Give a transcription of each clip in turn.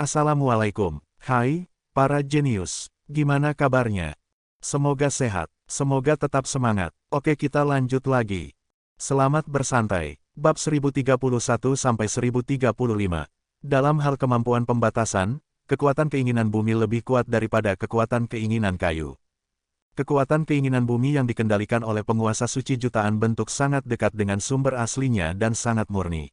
Assalamualaikum. Hai, para jenius. Gimana kabarnya? Semoga sehat. Semoga tetap semangat. Oke, kita lanjut lagi. Selamat bersantai. Bab 1031-1035. Dalam hal kemampuan pembatasan, kekuatan keinginan bumi lebih kuat daripada kekuatan keinginan kayu. Kekuatan keinginan bumi yang dikendalikan oleh penguasa suci jutaan bentuk sangat dekat dengan sumber aslinya dan sangat murni.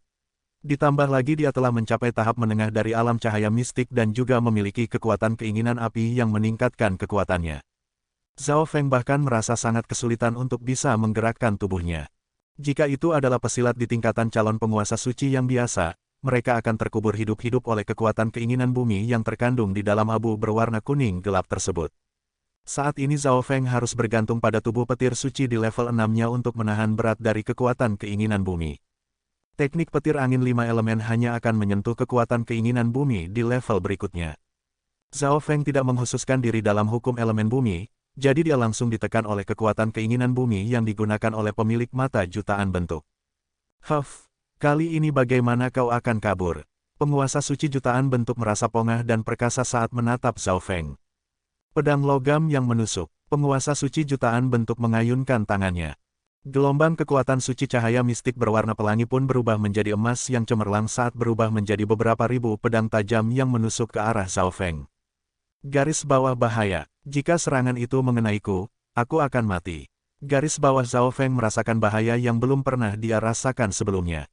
Ditambah lagi dia telah mencapai tahap menengah dari alam cahaya mistik dan juga memiliki kekuatan keinginan api yang meningkatkan kekuatannya. Zhao Feng bahkan merasa sangat kesulitan untuk bisa menggerakkan tubuhnya. Jika itu adalah pesilat di tingkatan calon penguasa suci yang biasa, mereka akan terkubur hidup-hidup oleh kekuatan keinginan bumi yang terkandung di dalam abu berwarna kuning gelap tersebut. Saat ini Zhao Feng harus bergantung pada tubuh petir suci di level 6-nya untuk menahan berat dari kekuatan keinginan bumi. Teknik petir angin 5 elemen hanya akan menyentuh kekuatan keinginan bumi di level berikutnya. Zhao Feng tidak menghususkan diri dalam hukum elemen bumi, jadi dia langsung ditekan oleh kekuatan keinginan bumi yang digunakan oleh pemilik mata jutaan bentuk. Huff, kali ini bagaimana kau akan kabur? Penguasa suci jutaan bentuk merasa pongah dan perkasa saat menatap Zhao Feng. Pedang logam yang menusuk, penguasa suci jutaan bentuk mengayunkan tangannya. Gelombang kekuatan suci cahaya mistik berwarna pelangi pun berubah menjadi emas yang cemerlang saat berubah menjadi beberapa ribu pedang tajam yang menusuk ke arah Zhao Feng. Garis bawah bahaya, jika serangan itu mengenaiku, aku akan mati. Garis bawah Zhao Feng merasakan bahaya yang belum pernah dia rasakan sebelumnya.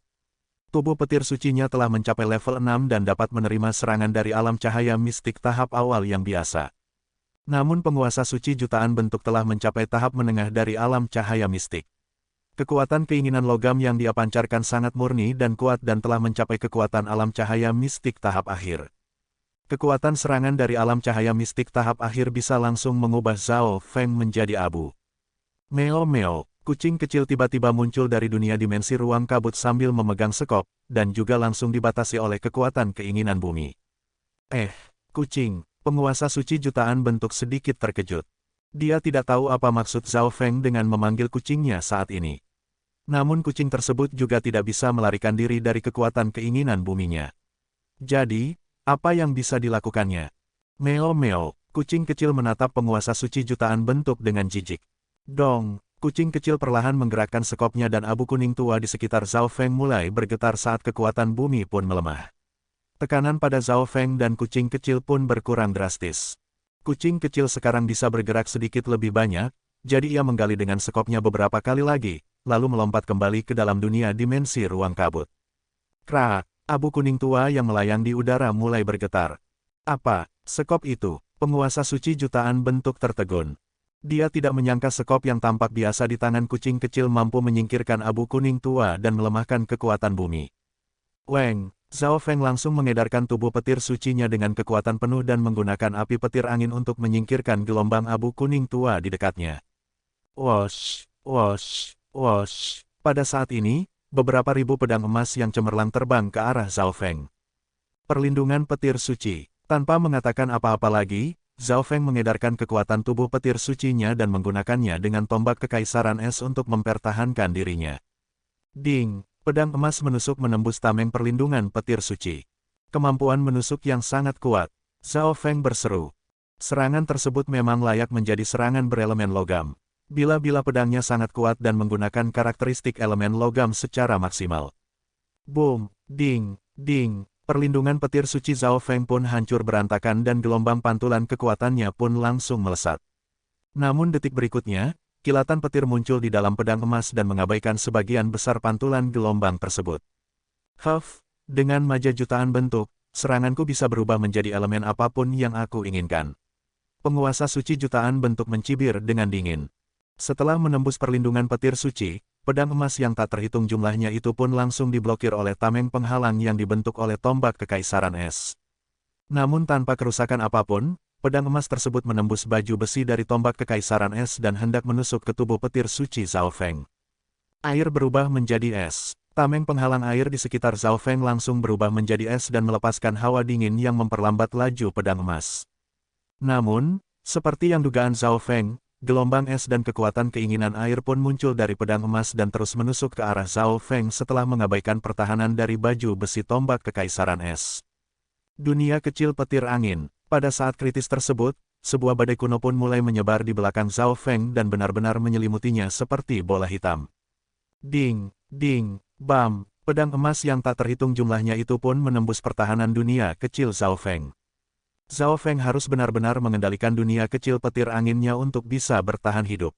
Tubuh petir sucinya telah mencapai level 6 dan dapat menerima serangan dari alam cahaya mistik tahap awal yang biasa. Namun penguasa suci jutaan bentuk telah mencapai tahap menengah dari alam cahaya mistik. Kekuatan keinginan logam yang dia pancarkan sangat murni dan kuat dan telah mencapai kekuatan alam cahaya mistik tahap akhir. Kekuatan serangan dari alam cahaya mistik tahap akhir bisa langsung mengubah Zhao Feng menjadi abu. Meo-meo, kucing kecil tiba-tiba muncul dari dunia dimensi ruang kabut sambil memegang sekop, dan juga langsung dibatasi oleh kekuatan keinginan bumi. Kucing, penguasa suci jutaan bentuk sedikit terkejut. Dia tidak tahu apa maksud Zhao Feng dengan memanggil kucingnya saat ini. Namun kucing tersebut juga tidak bisa melarikan diri dari kekuatan keinginan buminya. Jadi, apa yang bisa dilakukannya? Meo-meo, kucing kecil menatap penguasa suci jutaan bentuk dengan jijik. Dong, kucing kecil perlahan menggerakkan sekopnya dan abu kuning tua di sekitar Zhao Feng mulai bergetar saat kekuatan bumi pun melemah. Tekanan pada Zhao Feng dan kucing kecil pun berkurang drastis. Kucing kecil sekarang bisa bergerak sedikit lebih banyak, jadi ia menggali dengan sekopnya beberapa kali lagi, lalu melompat kembali ke dalam dunia dimensi ruang kabut. Krak, abu kuning tua yang melayang di udara mulai bergetar. Apa, sekop itu? Penguasa suci jutaan bentuk tertegun. Dia tidak menyangka sekop yang tampak biasa di tangan kucing kecil mampu menyingkirkan abu kuning tua dan melemahkan kekuatan bumi. Weng, Zhao Feng langsung mengedarkan tubuh petir sucinya dengan kekuatan penuh dan menggunakan api petir angin untuk menyingkirkan gelombang abu kuning tua di dekatnya. Wosh, wosh, wosh. Pada saat ini, beberapa ribu pedang emas yang cemerlang terbang ke arah Zhao Feng. Perlindungan petir suci. Tanpa mengatakan apa-apa lagi, Zhao Feng mengedarkan kekuatan tubuh petir sucinya dan menggunakannya dengan tombak kekaisaran es untuk mempertahankan dirinya. Ding, pedang emas menusuk menembus tameng perlindungan petir suci. Kemampuan menusuk yang sangat kuat. Zhao Feng berseru. Serangan tersebut memang layak menjadi serangan berelemen logam. Bila-bila pedangnya sangat kuat dan menggunakan karakteristik elemen logam secara maksimal. Boom, ding, ding, perlindungan petir suci Zhao Feng pun hancur berantakan dan gelombang pantulan kekuatannya pun langsung melesat. Namun detik berikutnya, kilatan petir muncul di dalam pedang emas dan mengabaikan sebagian besar pantulan gelombang tersebut. Huff, dengan maja jutaan bentuk, seranganku bisa berubah menjadi elemen apapun yang aku inginkan. Penguasa suci jutaan bentuk mencibir dengan dingin. Setelah menembus perlindungan petir suci, pedang emas yang tak terhitung jumlahnya itu pun langsung diblokir oleh tameng penghalang yang dibentuk oleh tombak kekaisaran es. Namun tanpa kerusakan apapun, pedang emas tersebut menembus baju besi dari tombak kekaisaran es dan hendak menusuk ke tubuh petir suci Zhao Feng. Air berubah menjadi es. Tameng penghalang air di sekitar Zhao Feng langsung berubah menjadi es dan melepaskan hawa dingin yang memperlambat laju pedang emas. Namun, seperti yang dugaan Zhao Feng, gelombang es dan kekuatan keinginan air pun muncul dari pedang emas dan terus menusuk ke arah Zhao Feng setelah mengabaikan pertahanan dari baju besi tombak kekaisaran es. Dunia kecil petir angin. Pada saat kritis tersebut, sebuah badai kuno pun mulai menyebar di belakang Zhao Feng dan benar-benar menyelimutinya seperti bola hitam. Ding, ding, bam, pedang emas yang tak terhitung jumlahnya itu pun menembus pertahanan dunia kecil Zhao Feng. Zhao Feng harus benar-benar mengendalikan dunia kecil petir anginnya untuk bisa bertahan hidup.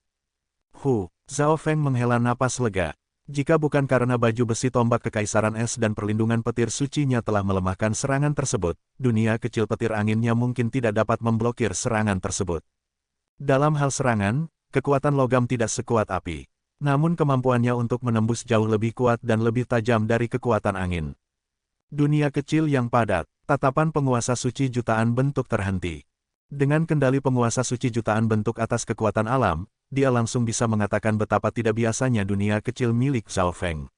Zhao Feng menghela napas lega. Jika bukan karena baju besi tombak kekaisaran es dan perlindungan petir sucinya telah melemahkan serangan tersebut, dunia kecil petir anginnya mungkin tidak dapat memblokir serangan tersebut. Dalam hal serangan, kekuatan logam tidak sekuat api. Namun kemampuannya untuk menembus jauh lebih kuat dan lebih tajam dari kekuatan angin. Dunia kecil yang padat, tatapan penguasa suci jutaan bentuk terhenti. Dengan kendali penguasa suci jutaan bentuk atas kekuatan alam, dia langsung bisa mengatakan betapa tidak biasanya dunia kecil milik Zhao Feng.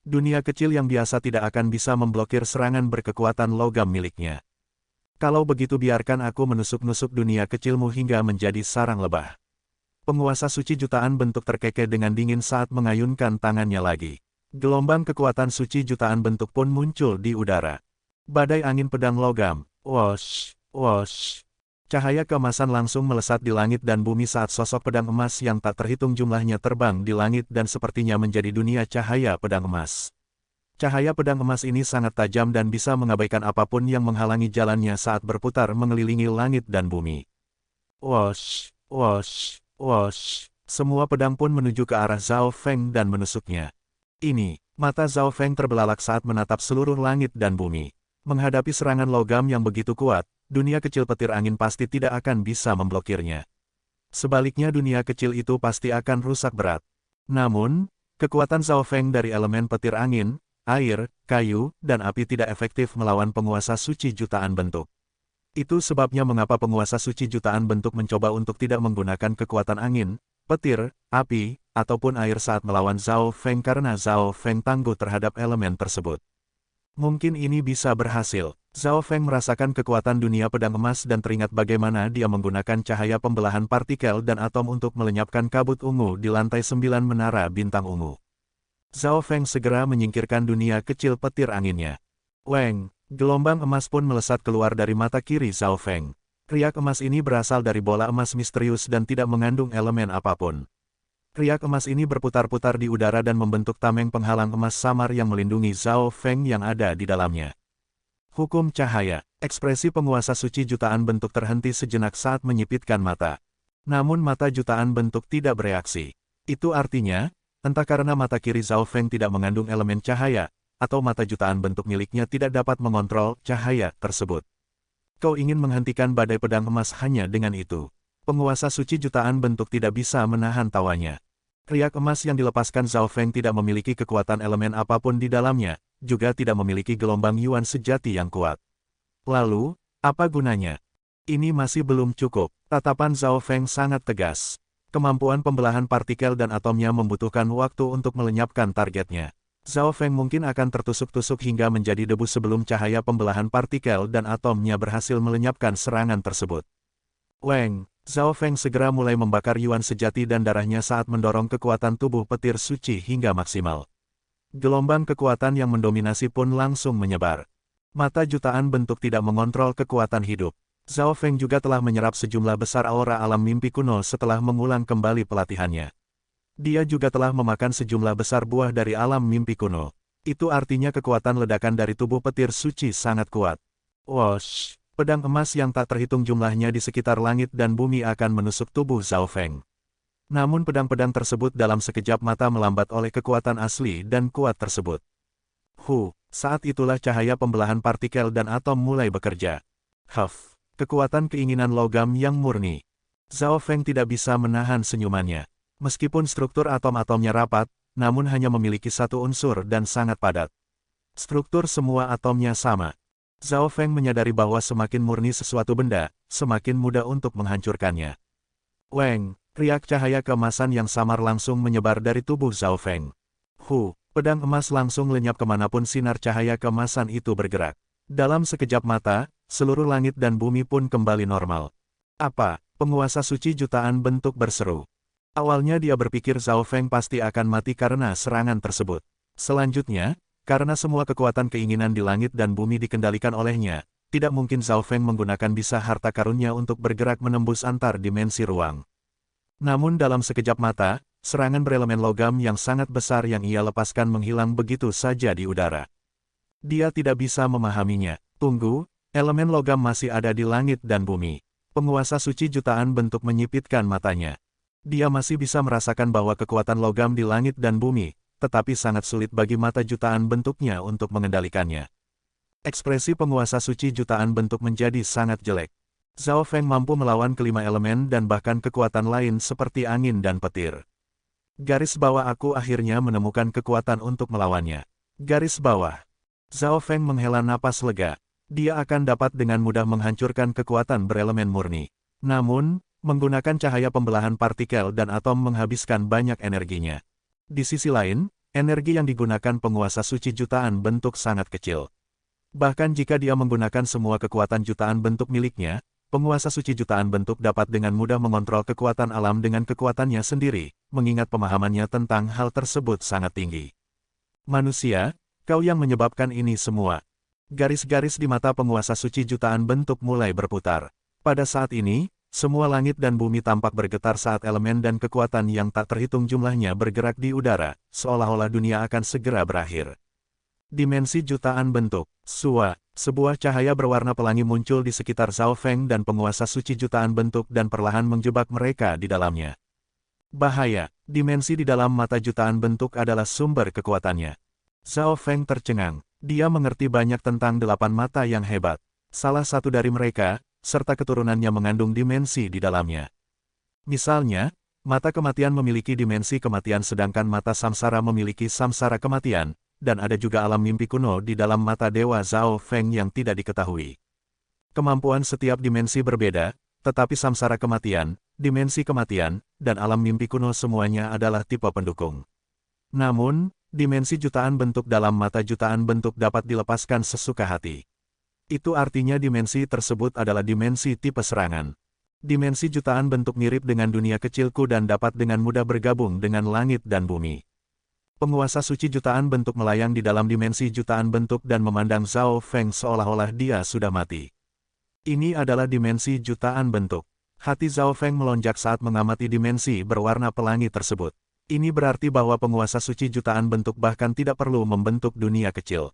Dunia kecil yang biasa tidak akan bisa memblokir serangan berkekuatan logam miliknya. Kalau begitu biarkan aku menusuk-nusuk dunia kecilmu hingga menjadi sarang lebah. Penguasa suci jutaan bentuk terkekeh dengan dingin saat mengayunkan tangannya lagi. Gelombang kekuatan suci jutaan bentuk pun muncul di udara. Badai angin pedang logam, wosh, wosh. Cahaya keemasan langsung melesat di langit dan bumi saat sosok pedang emas yang tak terhitung jumlahnya terbang di langit dan sepertinya menjadi dunia cahaya pedang emas. Cahaya pedang emas ini sangat tajam dan bisa mengabaikan apapun yang menghalangi jalannya saat berputar mengelilingi langit dan bumi. Wosh, wosh, wosh. Semua pedang pun menuju ke arah Zhao Feng dan menusuknya. Mata Zhao Feng terbelalak saat menatap seluruh langit dan bumi. Menghadapi serangan logam yang begitu kuat, dunia kecil petir angin pasti tidak akan bisa memblokirnya. Sebaliknya dunia kecil itu pasti akan rusak berat. Namun, kekuatan Zhao Feng dari elemen petir angin, air, kayu, dan api tidak efektif melawan penguasa suci jutaan bentuk. Itu sebabnya mengapa penguasa suci jutaan bentuk mencoba untuk tidak menggunakan kekuatan angin, petir, api, ataupun air saat melawan Zhao Feng karena Zhao Feng tangguh terhadap elemen tersebut. Mungkin ini bisa berhasil. Zhao Feng merasakan kekuatan dunia pedang emas dan teringat bagaimana dia menggunakan cahaya pembelahan partikel dan atom untuk melenyapkan kabut ungu di lantai 9 menara bintang ungu. Zhao Feng segera menyingkirkan dunia kecil petir anginnya. Weng, gelombang emas pun melesat keluar dari mata kiri Zhao Feng. Riak emas ini berasal dari bola emas misterius dan tidak mengandung elemen apapun. Riak emas ini berputar-putar di udara dan membentuk tameng penghalang emas samar yang melindungi Zhao Feng yang ada di dalamnya. Hukum cahaya, ekspresi penguasa suci jutaan bentuk terhenti sejenak saat menyipitkan mata. Namun mata jutaan bentuk tidak bereaksi. Itu artinya, entah karena mata kiri Zhao Feng tidak mengandung elemen cahaya, atau mata jutaan bentuk miliknya tidak dapat mengontrol cahaya tersebut. Kau ingin menghentikan badai pedang emas hanya dengan itu. Penguasa suci jutaan bentuk tidak bisa menahan tawanya. Riak emas yang dilepaskan Zhao Feng tidak memiliki kekuatan elemen apapun di dalamnya, juga tidak memiliki gelombang yuan sejati yang kuat. Lalu, apa gunanya? Ini masih belum cukup. Tatapan Zhao Feng sangat tegas. Kemampuan pembelahan partikel dan atomnya membutuhkan waktu untuk melenyapkan targetnya. Zhao Feng mungkin akan tertusuk-tusuk hingga menjadi debu sebelum cahaya pembelahan partikel dan atomnya berhasil melenyapkan serangan tersebut. Weng, Zhao Feng segera mulai membakar yuan sejati dan darahnya saat mendorong kekuatan tubuh petir suci hingga maksimal. Gelombang kekuatan yang mendominasi pun langsung menyebar. Mata jutaan bentuk tidak mengontrol kekuatan hidup. Zhao Feng juga telah menyerap sejumlah besar aura alam mimpi kuno setelah mengulang kembali pelatihannya. Dia juga telah memakan sejumlah besar buah dari alam mimpi kuno. Itu artinya kekuatan ledakan dari tubuh petir suci sangat kuat. Wosh! Pedang emas yang tak terhitung jumlahnya di sekitar langit dan bumi akan menusuk tubuh Zhao Feng. Namun pedang-pedang tersebut dalam sekejap mata melambat oleh kekuatan asli dan kuat tersebut. Saat itulah cahaya pembelahan partikel dan atom mulai bekerja. Kekuatan keinginan logam yang murni. Zhao Feng tidak bisa menahan senyumannya. Meskipun struktur atom-atomnya rapat, namun hanya memiliki satu unsur dan sangat padat. Struktur semua atomnya sama. Zhao Feng menyadari bahwa semakin murni sesuatu benda, semakin mudah untuk menghancurkannya. Weng, riak cahaya keemasan yang samar langsung menyebar dari tubuh Zhao Feng. Pedang emas langsung lenyap kemanapun sinar cahaya keemasan itu bergerak. Dalam sekejap mata, seluruh langit dan bumi pun kembali normal. Apa? Penguasa suci jutaan bentuk berseru. Awalnya dia berpikir Zhao Feng pasti akan mati karena serangan tersebut. Selanjutnya, karena semua kekuatan keinginan di langit dan bumi dikendalikan olehnya, tidak mungkin Zhao Feng menggunakan bisa harta karunnya untuk bergerak menembus antar dimensi ruang. Namun dalam sekejap mata, serangan berelemen logam yang sangat besar yang ia lepaskan menghilang begitu saja di udara. Dia tidak bisa memahaminya. Tunggu, elemen logam masih ada di langit dan bumi. Penguasa suci jutaan bentuk menyipitkan matanya. Dia masih bisa merasakan bahwa kekuatan logam di langit dan bumi, tetapi sangat sulit bagi mata jutaan bentuknya untuk mengendalikannya. Ekspresi penguasa suci jutaan bentuk menjadi sangat jelek. Zhao Feng mampu melawan kelima elemen dan bahkan kekuatan lain seperti angin dan petir. Garis bawah aku akhirnya menemukan kekuatan untuk melawannya. Garis bawah. Zhao Feng menghela napas lega. Dia akan dapat dengan mudah menghancurkan kekuatan berelemen murni. Namun, menggunakan cahaya pembelahan partikel dan atom menghabiskan banyak energinya. Di sisi lain, energi yang digunakan penguasa suci jutaan bentuk sangat kecil. Bahkan jika dia menggunakan semua kekuatan jutaan bentuk miliknya, penguasa suci jutaan bentuk dapat dengan mudah mengontrol kekuatan alam dengan kekuatannya sendiri, mengingat pemahamannya tentang hal tersebut sangat tinggi. Manusia, kau yang menyebabkan ini semua. Garis-garis di mata penguasa suci jutaan bentuk mulai berputar. Pada saat ini, semua langit dan bumi tampak bergetar saat elemen dan kekuatan yang tak terhitung jumlahnya bergerak di udara, seolah-olah dunia akan segera berakhir. Dimensi jutaan bentuk. Sebuah cahaya berwarna pelangi muncul di sekitar Zhao Feng dan penguasa suci jutaan bentuk dan perlahan menjebak mereka di dalamnya. Bahaya, dimensi di dalam mata jutaan bentuk adalah sumber kekuatannya. Zhao Feng tercengang. Dia mengerti banyak tentang 8 mata yang hebat. Salah satu dari mereka, serta keturunannya mengandung dimensi di dalamnya. Misalnya, mata kematian memiliki dimensi kematian sedangkan mata samsara memiliki samsara kematian, dan ada juga alam mimpi kuno di dalam mata Dewa Zhao Feng yang tidak diketahui. Kemampuan setiap dimensi berbeda, tetapi samsara kematian, dimensi kematian, dan alam mimpi kuno semuanya adalah tipe pendukung. Namun, dimensi jutaan bentuk dalam mata jutaan bentuk dapat dilepaskan sesuka hati. Itu artinya dimensi tersebut adalah dimensi tipe serangan. Dimensi jutaan bentuk mirip dengan dunia kecilku dan dapat dengan mudah bergabung dengan langit dan bumi. Penguasa suci jutaan bentuk melayang di dalam dimensi jutaan bentuk dan memandang Zhao Feng seolah-olah dia sudah mati. Ini adalah dimensi jutaan bentuk. Hati Zhao Feng melonjak saat mengamati dimensi berwarna pelangi tersebut. Ini berarti bahwa penguasa suci jutaan bentuk bahkan tidak perlu membentuk dunia kecil.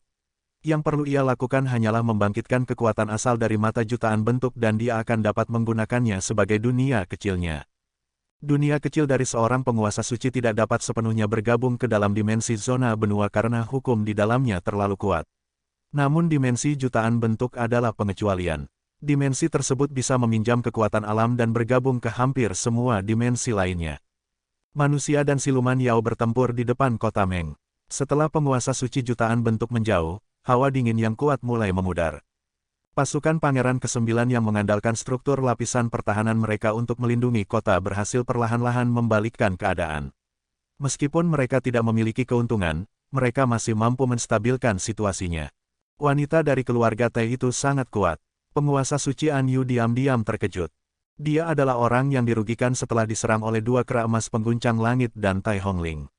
Yang perlu ia lakukan hanyalah membangkitkan kekuatan asal dari mata jutaan bentuk dan dia akan dapat menggunakannya sebagai dunia kecilnya. Dunia kecil dari seorang penguasa suci tidak dapat sepenuhnya bergabung ke dalam dimensi zona benua karena hukum di dalamnya terlalu kuat. Namun dimensi jutaan bentuk adalah pengecualian. Dimensi tersebut bisa meminjam kekuatan alam dan bergabung ke hampir semua dimensi lainnya. Manusia dan siluman Yao bertempur di depan kota Meng. Setelah penguasa suci jutaan bentuk menjauh, hawa dingin yang kuat mulai memudar. Pasukan Pangeran ke-9 yang mengandalkan struktur lapisan pertahanan mereka untuk melindungi kota berhasil perlahan-lahan membalikkan keadaan. Meskipun mereka tidak memiliki keuntungan, mereka masih mampu menstabilkan situasinya. Wanita dari keluarga Tai itu sangat kuat. Penguasa suci An Yu diam-diam terkejut. Dia adalah orang yang dirugikan setelah diserang oleh 2 kera emas pengguncang langit dan Tai Hongling.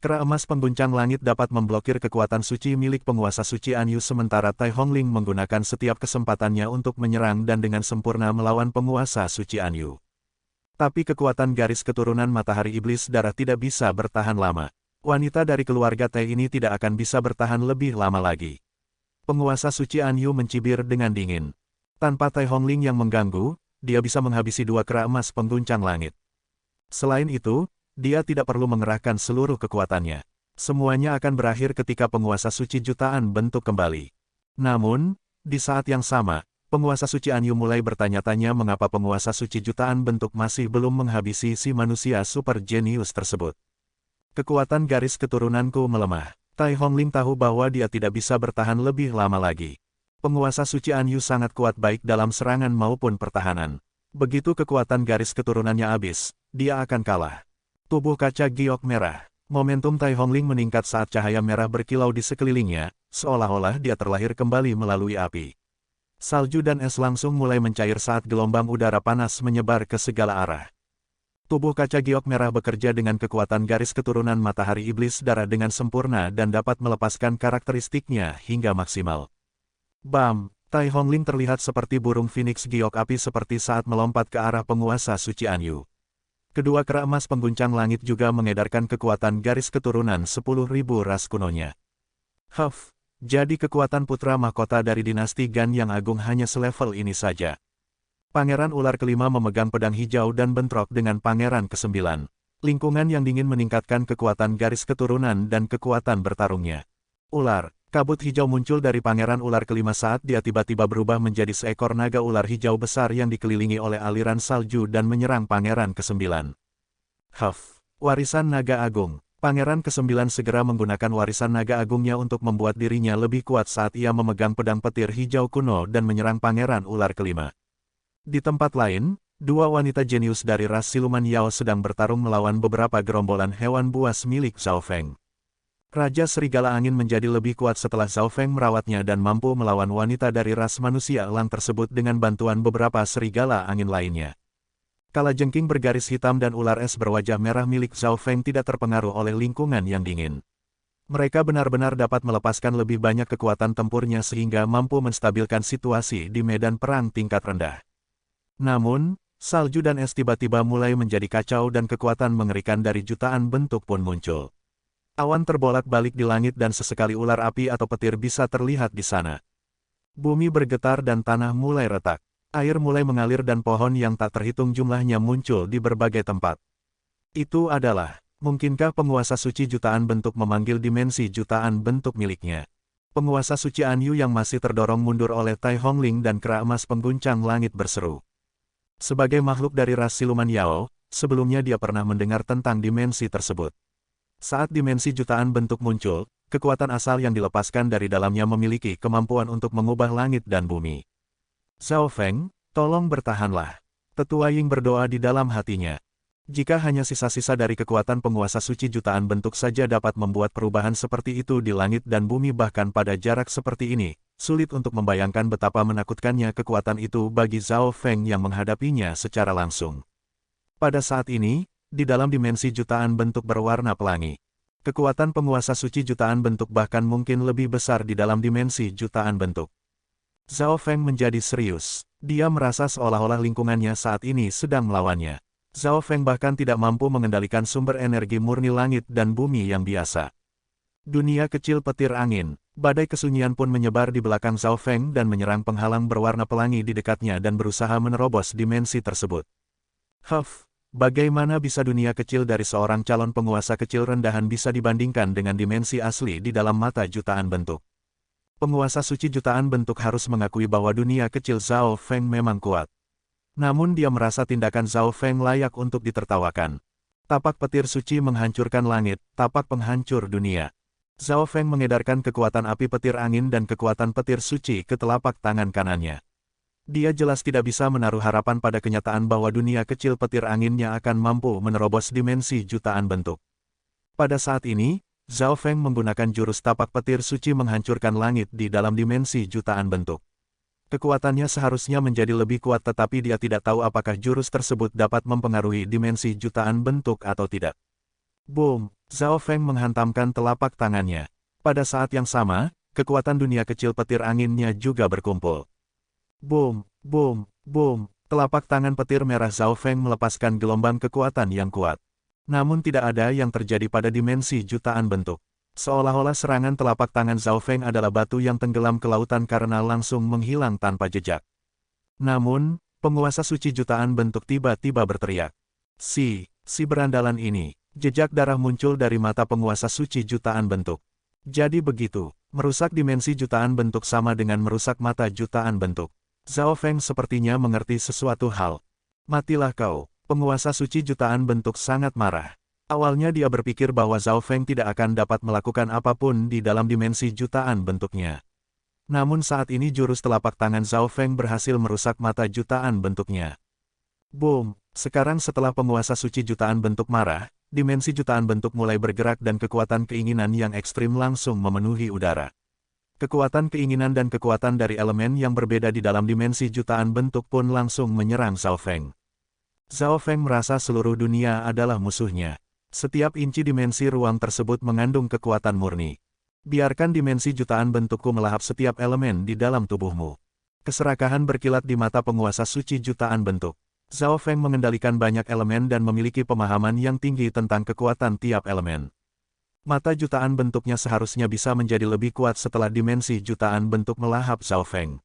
Kera emas pengguncang langit dapat memblokir kekuatan suci milik penguasa suci An Yu sementara Tai Hongling menggunakan setiap kesempatannya untuk menyerang dan dengan sempurna melawan penguasa suci An Yu. Tapi kekuatan garis keturunan matahari iblis darah tidak bisa bertahan lama. Wanita dari keluarga Tai ini tidak akan bisa bertahan lebih lama lagi. Penguasa suci An Yu mencibir dengan dingin. Tanpa Tai Hongling yang mengganggu, dia bisa menghabisi 2 kera emas pengguncang langit. Selain itu, dia tidak perlu mengerahkan seluruh kekuatannya. Semuanya akan berakhir ketika penguasa suci jutaan bentuk kembali. Namun, di saat yang sama, penguasa suci An Yu mulai bertanya-tanya mengapa penguasa suci jutaan bentuk masih belum menghabisi si manusia super jenius tersebut. Kekuatan garis keturunanku melemah. Tai Hongling tahu bahwa dia tidak bisa bertahan lebih lama lagi. Penguasa suci An Yu sangat kuat baik dalam serangan maupun pertahanan. Begitu kekuatan garis keturunannya habis, dia akan kalah. Tubuh kaca giok merah. Momentum Tai Hongling meningkat saat cahaya merah berkilau di sekelilingnya, seolah-olah dia terlahir kembali melalui api. Salju dan es langsung mulai mencair saat gelombang udara panas menyebar ke segala arah. Tubuh kaca giok merah bekerja dengan kekuatan garis keturunan matahari iblis darah dengan sempurna dan dapat melepaskan karakteristiknya hingga maksimal. Bam! Tai Hongling terlihat seperti burung phoenix giok api seperti saat melompat ke arah penguasa suci Anyu. Kedua kera emas pengguncang langit juga mengedarkan kekuatan garis keturunan 10.000 ras kunonya. Jadi kekuatan putra mahkota dari dinasti Gan yang agung hanya selevel ini saja. Pangeran ular kelima memegang pedang hijau dan bentrok dengan pangeran ke-9. Lingkungan yang dingin meningkatkan kekuatan garis keturunan dan kekuatan bertarungnya. Ular, kabut hijau muncul dari pangeran ular kelima saat dia tiba-tiba berubah menjadi seekor naga ular hijau besar yang dikelilingi oleh aliran salju dan menyerang pangeran ke-9. Warisan naga agung. Pangeran ke-9 segera menggunakan warisan naga agungnya untuk membuat dirinya lebih kuat saat ia memegang pedang petir hijau kuno dan menyerang pangeran ular kelima. Di tempat lain, dua wanita jenius dari ras siluman Yao sedang bertarung melawan beberapa gerombolan hewan buas milik Zhao Feng. Raja Serigala Angin menjadi lebih kuat setelah Zhao Feng merawatnya dan mampu melawan wanita dari ras manusia elang tersebut dengan bantuan beberapa serigala angin lainnya. Kalajengking bergaris hitam dan ular es berwajah merah milik Zhao Feng tidak terpengaruh oleh lingkungan yang dingin. Mereka benar-benar dapat melepaskan lebih banyak kekuatan tempurnya sehingga mampu menstabilkan situasi di medan perang tingkat rendah. Namun, salju dan es tiba-tiba mulai menjadi kacau dan kekuatan mengerikan dari jutaan bentuk pun muncul. Awan terbolak-balik di langit dan sesekali ular api atau petir bisa terlihat di sana. Bumi bergetar dan tanah mulai retak. Air mulai mengalir dan pohon yang tak terhitung jumlahnya muncul di berbagai tempat. Itu adalah, mungkinkah penguasa suci jutaan bentuk memanggil dimensi jutaan bentuk miliknya? Penguasa suci Anyu yang masih terdorong mundur oleh Tai Hongling dan kera emas pengguncang langit berseru. Sebagai makhluk dari ras siluman Yao, sebelumnya dia pernah mendengar tentang dimensi tersebut. Saat dimensi jutaan bentuk muncul, kekuatan asal yang dilepaskan dari dalamnya memiliki kemampuan untuk mengubah langit dan bumi. Zhao Feng, tolong bertahanlah. Tetua Ying berdoa di dalam hatinya. Jika hanya sisa-sisa dari kekuatan penguasa suci jutaan bentuk saja dapat membuat perubahan seperti itu di langit dan bumi bahkan pada jarak seperti ini, sulit untuk membayangkan betapa menakutkannya kekuatan itu bagi Zhao Feng yang menghadapinya secara langsung. Pada saat ini, di dalam dimensi jutaan bentuk berwarna pelangi. Kekuatan penguasa suci jutaan bentuk bahkan mungkin lebih besar di dalam dimensi jutaan bentuk. Zhao Feng menjadi serius. Dia merasa seolah-olah lingkungannya saat ini sedang melawannya. Zhao Feng bahkan tidak mampu mengendalikan sumber energi murni langit dan bumi yang biasa. Dunia kecil petir angin, badai kesunyian pun menyebar di belakang Zhao Feng dan menyerang penghalang berwarna pelangi di dekatnya dan berusaha menerobos dimensi tersebut. Bagaimana bisa dunia kecil dari seorang calon penguasa kecil rendahan bisa dibandingkan dengan dimensi asli di dalam mata jutaan bentuk? Penguasa suci jutaan bentuk harus mengakui bahwa dunia kecil Zhao Feng memang kuat. Namun dia merasa tindakan Zhao Feng layak untuk ditertawakan. Tapak petir suci menghancurkan langit, tapak penghancur dunia. Zhao Feng mengedarkan kekuatan api petir angin dan kekuatan petir suci ke telapak tangan kanannya. Dia jelas tidak bisa menaruh harapan pada kenyataan bahwa dunia kecil petir anginnya akan mampu menerobos dimensi jutaan bentuk. Pada saat ini, Zhao Feng menggunakan jurus tapak petir suci menghancurkan langit di dalam dimensi jutaan bentuk. Kekuatannya seharusnya menjadi lebih kuat tetapi dia tidak tahu apakah jurus tersebut dapat mempengaruhi dimensi jutaan bentuk atau tidak. Boom! Zhao Feng menghantamkan telapak tangannya. Pada saat yang sama, kekuatan dunia kecil petir anginnya juga berkumpul. Boom, boom, boom, telapak tangan petir merah Zhao Feng melepaskan gelombang kekuatan yang kuat. Namun tidak ada yang terjadi pada dimensi jutaan bentuk. Seolah-olah serangan telapak tangan Zhao Feng adalah batu yang tenggelam ke lautan karena langsung menghilang tanpa jejak. Namun, penguasa suci jutaan bentuk tiba-tiba berteriak. Si berandalan ini, jejak darah muncul dari mata penguasa suci jutaan bentuk. Jadi begitu, merusak dimensi jutaan bentuk sama dengan merusak mata jutaan bentuk. Zhao Feng sepertinya mengerti sesuatu hal. Matilah kau, penguasa suci jutaan bentuk sangat marah. Awalnya dia berpikir bahwa Zhao Feng tidak akan dapat melakukan apapun di dalam dimensi jutaan bentuknya. Namun saat ini jurus telapak tangan Zhao Feng berhasil merusak mata jutaan bentuknya. Boom! Sekarang setelah penguasa suci jutaan bentuk marah, dimensi jutaan bentuk mulai bergerak dan kekuatan keinginan yang ekstrim langsung memenuhi udara. Kekuatan keinginan dan kekuatan dari elemen yang berbeda di dalam dimensi jutaan bentuk pun langsung menyerang Zhao Feng. Zhao Feng merasa seluruh dunia adalah musuhnya. Setiap inci dimensi ruang tersebut mengandung kekuatan murni. Biarkan dimensi jutaan bentukku melahap setiap elemen di dalam tubuhmu. Keserakahan berkilat di mata penguasa suci jutaan bentuk. Zhao Feng mengendalikan banyak elemen dan memiliki pemahaman yang tinggi tentang kekuatan tiap elemen. Mata jutaan bentuknya seharusnya bisa menjadi lebih kuat setelah dimensi jutaan bentuk melahap Zhao Feng.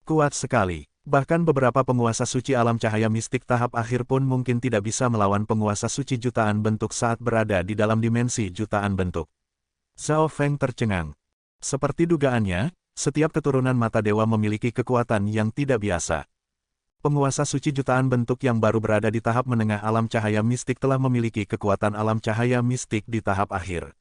Kuat sekali. Bahkan beberapa penguasa suci alam cahaya mistik tahap akhir pun mungkin tidak bisa melawan penguasa suci jutaan bentuk saat berada di dalam dimensi jutaan bentuk. Zhao Feng tercengang. Seperti dugaannya, setiap keturunan mata dewa memiliki kekuatan yang tidak biasa. Penguasa suci jutaan bentuk yang baru berada di tahap menengah alam cahaya mistik telah memiliki kekuatan alam cahaya mistik di tahap akhir.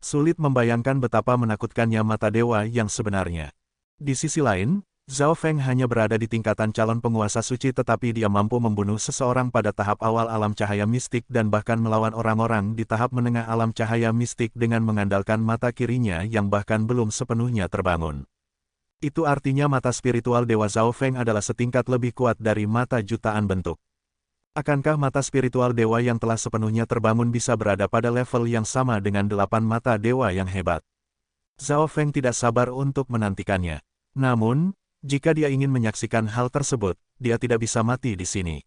Sulit membayangkan betapa menakutkannya mata dewa yang sebenarnya. Di sisi lain, Zhao Feng hanya berada di tingkatan calon penguasa suci tetapi dia mampu membunuh seseorang pada tahap awal alam cahaya mistik dan bahkan melawan orang-orang di tahap menengah alam cahaya mistik dengan mengandalkan mata kirinya yang bahkan belum sepenuhnya terbangun. Itu artinya mata spiritual Dewa Zhao Feng adalah setingkat lebih kuat dari mata jutaan bentuk. Akankah mata spiritual dewa yang telah sepenuhnya terbangun bisa berada pada level yang sama dengan 8 mata dewa yang hebat? Zhao Feng tidak sabar untuk menantikannya. Namun, jika dia ingin menyaksikan hal tersebut, dia tidak bisa mati di sini.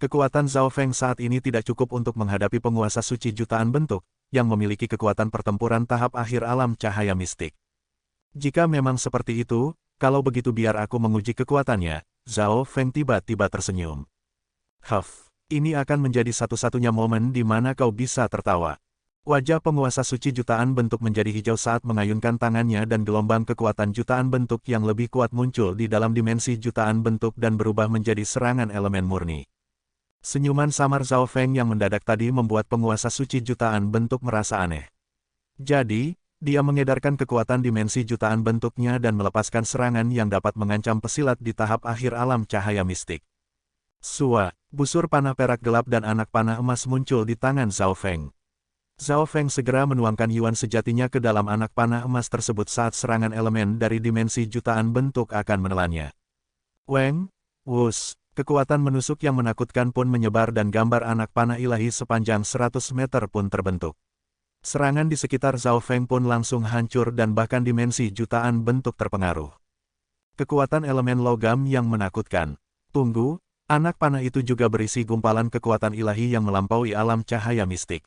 Kekuatan Zhao Feng saat ini tidak cukup untuk menghadapi penguasa suci jutaan bentuk, yang memiliki kekuatan pertempuran tahap akhir alam cahaya mistik. Jika memang seperti itu, kalau begitu biar aku menguji kekuatannya, Zhao Feng tiba-tiba tersenyum. Ini akan menjadi satu-satunya momen di mana kau bisa tertawa. Wajah penguasa suci jutaan bentuk menjadi hijau saat mengayunkan tangannya dan gelombang kekuatan jutaan bentuk yang lebih kuat muncul di dalam dimensi jutaan bentuk dan berubah menjadi serangan elemen murni. Senyuman samar Zhao Feng yang mendadak tadi membuat penguasa suci jutaan bentuk merasa aneh. Jadi, dia mengedarkan kekuatan dimensi jutaan bentuknya dan melepaskan serangan yang dapat mengancam pesilat di tahap akhir alam cahaya mistik. Busur panah perak gelap dan anak panah emas muncul di tangan Zhao Feng. Zhao Feng segera menuangkan yuan sejatinya ke dalam anak panah emas tersebut saat serangan elemen dari dimensi jutaan bentuk akan menelannya. Kekuatan menusuk yang menakutkan pun menyebar dan gambar anak panah ilahi sepanjang 100 meter pun terbentuk. Serangan di sekitar Zhao Feng pun langsung hancur dan bahkan dimensi jutaan bentuk terpengaruh. Kekuatan elemen logam yang menakutkan. Tunggu, anak panah itu juga berisi gumpalan kekuatan ilahi yang melampaui alam cahaya mistik.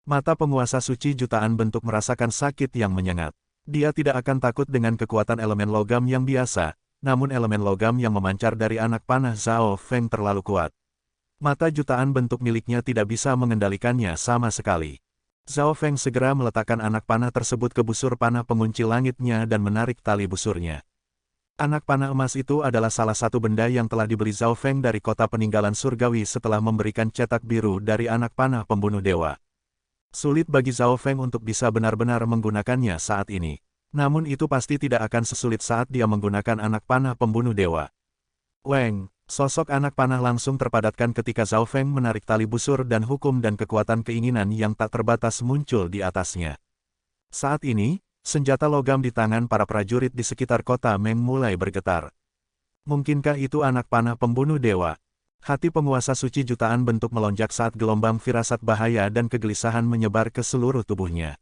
Mata penguasa suci jutaan bentuk merasakan sakit yang menyengat. Dia tidak akan takut dengan kekuatan elemen logam yang biasa, namun elemen logam yang memancar dari anak panah Zhao Feng terlalu kuat. Mata jutaan bentuk miliknya tidak bisa mengendalikannya sama sekali. Zhao Feng segera meletakkan anak panah tersebut ke busur panah pengunci langitnya dan menarik tali busurnya. Anak panah emas itu adalah salah satu benda yang telah dibeli Zhao Feng dari kota peninggalan surgawi setelah memberikan cetak biru dari anak panah pembunuh dewa. Sulit bagi Zhao Feng untuk bisa benar-benar menggunakannya saat ini. Namun itu pasti tidak akan sesulit saat dia menggunakan anak panah pembunuh dewa. Sosok anak panah langsung terpadatkan ketika Zhao Feng menarik tali busur dan hukum dan kekuatan keinginan yang tak terbatas muncul di atasnya. Saat ini, senjata logam di tangan para prajurit di sekitar kota Meng mulai bergetar. Mungkinkah itu anak panah pembunuh dewa? Hati penguasa suci jutaan bentuk melonjak saat gelombang firasat bahaya dan kegelisahan menyebar ke seluruh tubuhnya.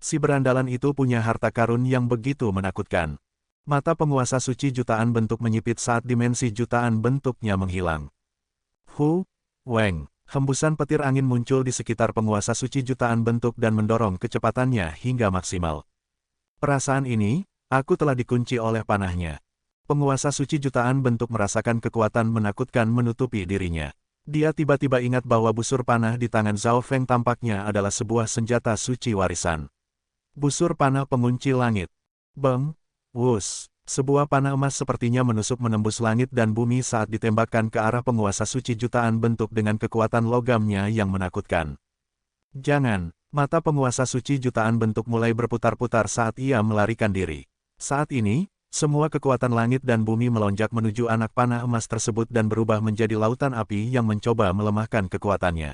Si berandalan itu punya harta karun yang begitu menakutkan. Mata penguasa suci jutaan bentuk menyipit saat dimensi jutaan bentuknya menghilang. Hembusan petir angin muncul di sekitar penguasa suci jutaan bentuk dan mendorong kecepatannya hingga maksimal. Perasaan ini, aku telah dikunci oleh panahnya. Penguasa suci jutaan bentuk merasakan kekuatan menakutkan menutupi dirinya. Dia tiba-tiba ingat bahwa busur panah di tangan Zhao Feng tampaknya adalah sebuah senjata suci warisan. Busur panah pengunci langit. Sebuah panah emas sepertinya menusuk menembus langit dan bumi saat ditembakkan ke arah penguasa suci jutaan bentuk dengan kekuatan logamnya yang menakutkan. Jangan! Mata penguasa suci jutaan bentuk mulai berputar-putar saat ia melarikan diri. Saat ini, semua kekuatan langit dan bumi melonjak menuju anak panah emas tersebut dan berubah menjadi lautan api yang mencoba melemahkan kekuatannya.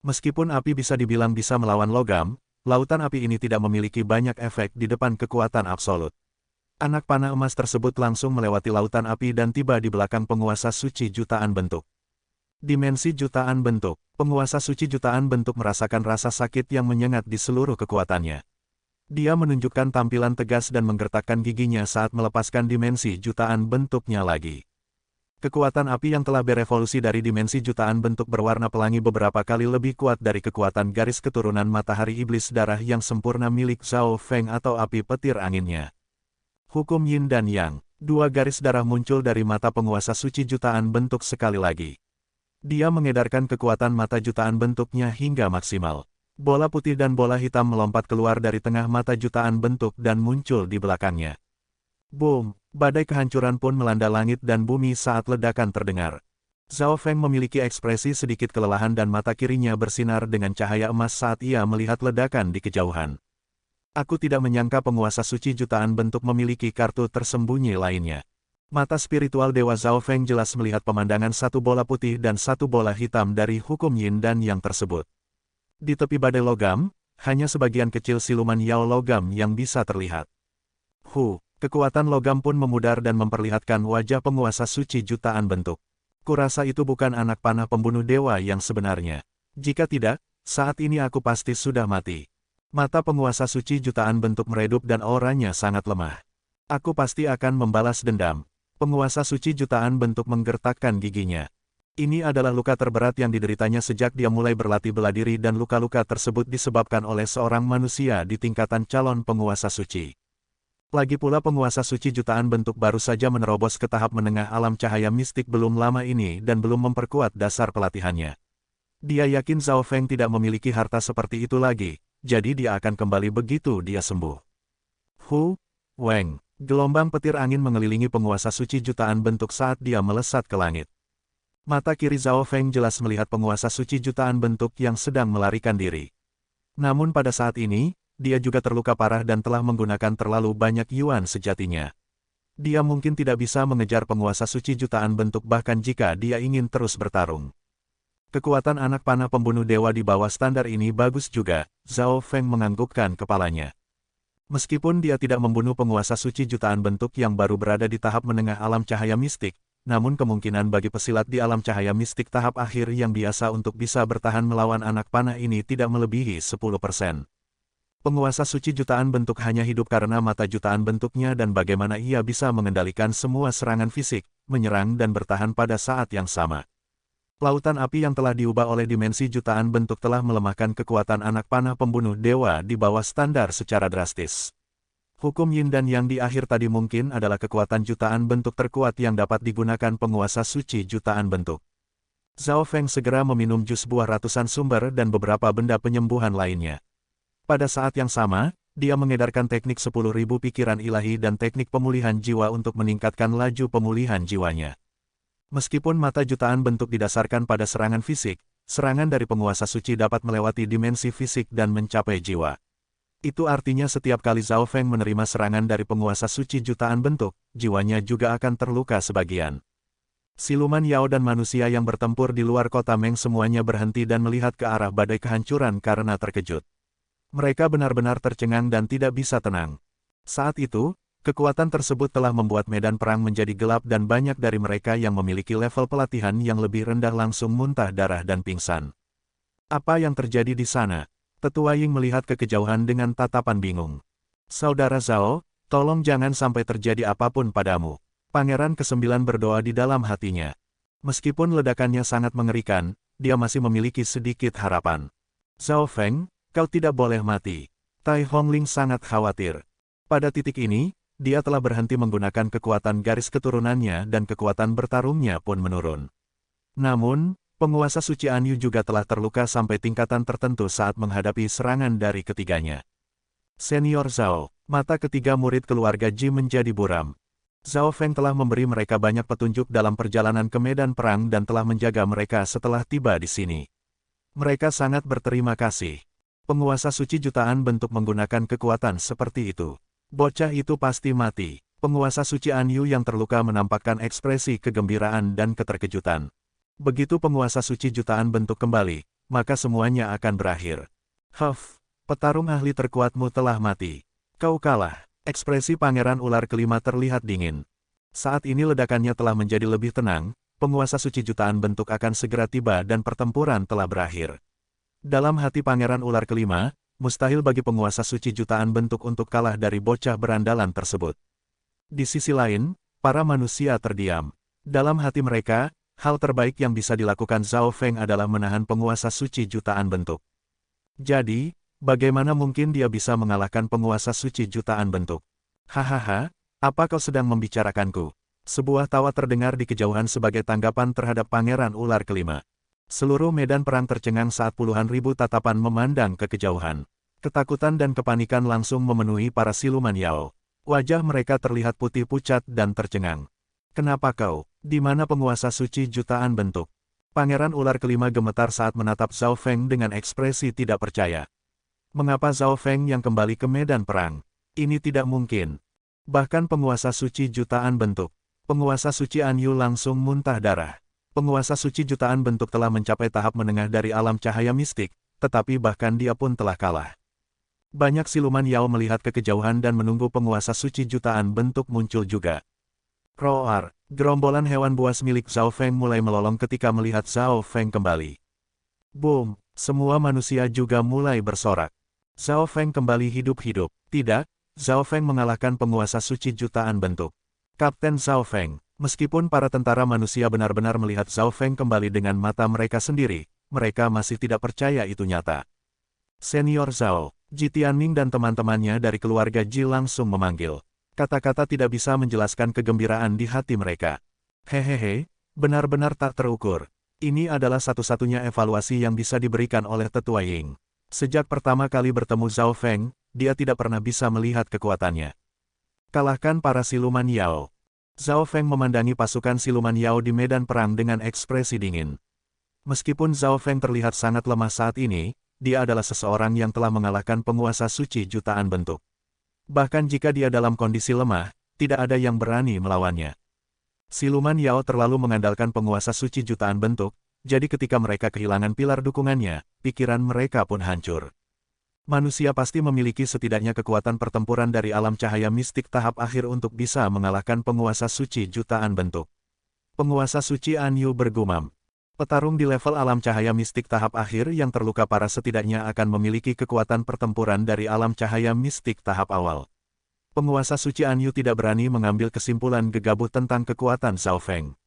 Meskipun api bisa dibilang bisa melawan logam, lautan api ini tidak memiliki banyak efek di depan kekuatan absolut. Anak panah emas tersebut langsung melewati lautan api dan tiba di belakang penguasa suci jutaan bentuk. Dimensi jutaan bentuk. Penguasa suci jutaan bentuk merasakan rasa sakit yang menyengat di seluruh kekuatannya. Dia menunjukkan tampilan tegas dan menggertakkan giginya saat melepaskan dimensi jutaan bentuknya lagi. Kekuatan api yang telah berevolusi dari dimensi jutaan bentuk berwarna pelangi beberapa kali lebih kuat dari kekuatan garis keturunan matahari iblis darah yang sempurna milik Zhao Feng atau api petir anginnya. Hukum Yin dan Yang, dua garis darah muncul dari mata penguasa suci jutaan bentuk sekali lagi. Dia mengedarkan kekuatan mata jutaan bentuknya hingga maksimal. Bola putih dan bola hitam melompat keluar dari tengah mata jutaan bentuk dan muncul di belakangnya. Boom! Badai kehancuran pun melanda langit dan bumi saat ledakan terdengar. Zhao Feng memiliki ekspresi sedikit kelelahan dan mata kirinya bersinar dengan cahaya emas saat ia melihat ledakan di kejauhan. Aku tidak menyangka penguasa suci jutaan bentuk memiliki kartu tersembunyi lainnya. Mata spiritual Dewa Zhao Feng jelas melihat pemandangan satu bola putih dan satu bola hitam dari hukum Yin dan Yang tersebut. Di tepi badai logam, hanya sebagian kecil siluman Yao logam yang bisa terlihat. Kekuatan logam pun memudar dan memperlihatkan wajah penguasa suci jutaan bentuk. Kurasa itu bukan anak panah pembunuh dewa yang sebenarnya. Jika tidak, saat ini aku pasti sudah mati. Mata penguasa suci jutaan bentuk meredup dan auranya sangat lemah. Aku pasti akan membalas dendam. Penguasa suci jutaan bentuk menggertakkan giginya. Ini adalah luka terberat yang dideritanya sejak dia mulai berlatih bela diri dan luka-luka tersebut disebabkan oleh seorang manusia di tingkatan calon penguasa suci. Lagi pula penguasa suci jutaan bentuk baru saja menerobos ke tahap menengah alam cahaya mistik belum lama ini dan belum memperkuat dasar pelatihannya. Dia yakin Zhao Feng tidak memiliki harta seperti itu lagi, jadi dia akan kembali begitu dia sembuh. Weng, gelombang petir angin mengelilingi penguasa suci jutaan bentuk saat dia melesat ke langit. Mata kiri Zhao Feng jelas melihat penguasa suci jutaan bentuk yang sedang melarikan diri. Namun pada saat ini, dia juga terluka parah dan telah menggunakan terlalu banyak yuan sejatinya. Dia mungkin tidak bisa mengejar penguasa suci jutaan bentuk bahkan jika dia ingin terus bertarung. Kekuatan anak panah pembunuh dewa di bawah standar ini bagus juga, Zhao Feng menganggukkan kepalanya. Meskipun dia tidak membunuh penguasa suci jutaan bentuk yang baru berada di tahap menengah alam cahaya mistik, namun kemungkinan bagi pesilat di alam cahaya mistik tahap akhir yang biasa untuk bisa bertahan melawan anak panah ini tidak melebihi 10%. Penguasa suci jutaan bentuk hanya hidup karena mata jutaan bentuknya dan bagaimana ia bisa mengendalikan semua serangan fisik, menyerang dan bertahan pada saat yang sama. Lautan api yang telah diubah oleh dimensi jutaan bentuk telah melemahkan kekuatan anak panah pembunuh dewa di bawah standar secara drastis. Hukum Yin dan Yang di akhir tadi mungkin adalah kekuatan jutaan bentuk terkuat yang dapat digunakan penguasa suci jutaan bentuk. Zhao Feng segera meminum jus buah ratusan sumber dan beberapa benda penyembuhan lainnya. Pada saat yang sama, dia mengedarkan teknik 10.000 pikiran ilahi dan teknik pemulihan jiwa untuk meningkatkan laju pemulihan jiwanya. Meskipun mata jutaan bentuk didasarkan pada serangan fisik, serangan dari penguasa suci dapat melewati dimensi fisik dan mencapai jiwa. Itu artinya setiap kali Zhao Feng menerima serangan dari penguasa suci jutaan bentuk, jiwanya juga akan terluka sebagian. Siluman Yao dan manusia yang bertempur di luar kota Meng semuanya berhenti dan melihat ke arah badai kehancuran karena terkejut. Mereka benar-benar tercengang dan tidak bisa tenang. Saat itu, kekuatan tersebut telah membuat medan perang menjadi gelap dan banyak dari mereka yang memiliki level pelatihan yang lebih rendah langsung muntah darah dan pingsan. Apa yang terjadi di sana? Tetua Ying melihat ke kejauhan dengan tatapan bingung. Saudara Zhao, tolong jangan sampai terjadi apapun padamu. Pangeran ke-9 berdoa di dalam hatinya. Meskipun ledakannya sangat mengerikan, dia masih memiliki sedikit harapan. Zhao Feng, kau tidak boleh mati. Tai Hongling sangat khawatir. Pada titik ini, dia telah berhenti menggunakan kekuatan garis keturunannya dan kekuatan bertarungnya pun menurun. Namun, penguasa suci Anyu juga telah terluka sampai tingkatan tertentu saat menghadapi serangan dari ketiganya. Senior Zhao, mata ketiga murid keluarga Ji menjadi buram. Zhao Feng telah memberi mereka banyak petunjuk dalam perjalanan ke medan perang dan telah menjaga mereka setelah tiba di sini. Mereka sangat berterima kasih. Penguasa suci jutaan bentuk menggunakan kekuatan seperti itu. Bocah itu pasti mati. Penguasa suci Anyu yang terluka menampakkan ekspresi kegembiraan dan keterkejutan. Begitu penguasa suci jutaan bentuk kembali, maka semuanya akan berakhir. Petarung ahli terkuatmu telah mati. Kau kalah. Ekspresi Pangeran Ular kelima terlihat dingin. Saat ini ledakannya telah menjadi lebih tenang, penguasa suci jutaan bentuk akan segera tiba dan pertempuran telah berakhir. Dalam hati Pangeran Ular kelima, mustahil bagi penguasa suci jutaan bentuk untuk kalah dari bocah berandalan tersebut. Di sisi lain, para manusia terdiam. Dalam hati mereka, hal terbaik yang bisa dilakukan Zhao Feng adalah menahan penguasa suci jutaan bentuk. Jadi, bagaimana mungkin dia bisa mengalahkan penguasa suci jutaan bentuk? Hahaha, apa kau sedang membicarakanku? Sebuah tawa terdengar di kejauhan sebagai tanggapan terhadap Pangeran Ular Kelima. Seluruh medan perang tercengang saat puluhan ribu tatapan memandang ke kejauhan. Ketakutan dan kepanikan langsung memenuhi para siluman Yao. Wajah mereka terlihat putih pucat dan tercengang. Kenapa kau? Di mana penguasa suci jutaan bentuk? Pangeran Ular Kelima gemetar saat menatap Zhao Feng dengan ekspresi tidak percaya. Mengapa Zhao Feng yang kembali ke medan perang? Ini tidak mungkin. Bahkan penguasa suci jutaan bentuk. Penguasa suci Anyu langsung muntah darah. Penguasa suci jutaan bentuk telah mencapai tahap menengah dari alam cahaya mistik, tetapi bahkan dia pun telah kalah. Banyak siluman Yao melihat ke kejauhan dan menunggu penguasa suci jutaan bentuk muncul juga. Roar, gerombolan hewan buas milik Zhao Feng mulai melolong ketika melihat Zhao Feng kembali. Boom, semua manusia juga mulai bersorak. Zhao Feng kembali hidup-hidup. Tidak, Zhao Feng mengalahkan penguasa suci jutaan bentuk. Kapten Zhao Feng, meskipun para tentara manusia benar-benar melihat Zhao Feng kembali dengan mata mereka sendiri, mereka masih tidak percaya itu nyata. Senior Zhao, Ji Tianming dan teman-temannya dari keluarga Ji langsung memanggil. Kata-kata tidak bisa menjelaskan kegembiraan di hati mereka. Hehehe, benar-benar tak terukur. Ini adalah satu-satunya evaluasi yang bisa diberikan oleh Tetua Ying. Sejak pertama kali bertemu Zhao Feng, dia tidak pernah bisa melihat kekuatannya. Kalahkan para siluman Yao. Zhao Feng memandangi pasukan siluman Yao di medan perang dengan ekspresi dingin. Meskipun Zhao Feng terlihat sangat lemah saat ini, dia adalah seseorang yang telah mengalahkan penguasa suci jutaan bentuk. Bahkan jika dia dalam kondisi lemah, tidak ada yang berani melawannya. Siluman Yao terlalu mengandalkan penguasa suci jutaan bentuk, jadi ketika mereka kehilangan pilar dukungannya, pikiran mereka pun hancur. Manusia pasti memiliki setidaknya kekuatan pertempuran dari alam cahaya mistik tahap akhir untuk bisa mengalahkan penguasa suci jutaan bentuk. Penguasa suci Anyu bergumam. Petarung di level alam cahaya mistik tahap akhir yang terluka parah setidaknya akan memiliki kekuatan pertempuran dari alam cahaya mistik tahap awal. Penguasa suci Anyu tidak berani mengambil kesimpulan gegabah tentang kekuatan Zhao Feng.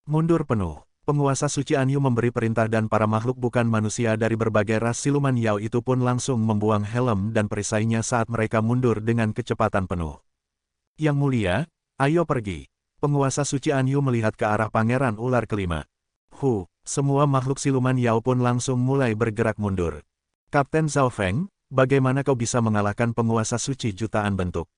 Mundur penuh. Penguasa suci Anyu memberi perintah dan para makhluk bukan manusia dari berbagai ras siluman Yao itu pun langsung membuang helm dan perisainya saat mereka mundur dengan kecepatan penuh. Yang mulia, ayo pergi. Penguasa suci Anyu melihat ke arah Pangeran Ular Kelima. Semua makhluk siluman Yao pun langsung mulai bergerak mundur. Kapten Zhao Feng, bagaimana kau bisa mengalahkan penguasa suci jutaan bentuk?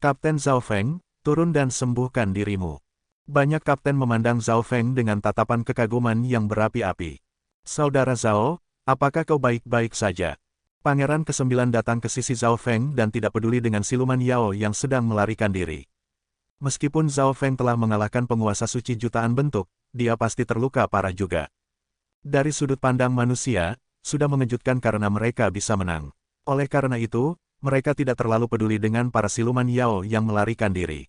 Kapten Zhao Feng, turun dan sembuhkan dirimu. Banyak kapten memandang Zhao Feng dengan tatapan kekaguman yang berapi-api. Saudara Zhao, apakah kau baik-baik saja? Pangeran ke-9 datang ke sisi Zhao Feng dan tidak peduli dengan siluman Yao yang sedang melarikan diri. Meskipun Zhao Feng telah mengalahkan penguasa suci jutaan bentuk, dia pasti terluka parah juga. Dari sudut pandang manusia, sudah mengejutkan karena mereka bisa menang. Oleh karena itu, mereka tidak terlalu peduli dengan para siluman Yao yang melarikan diri.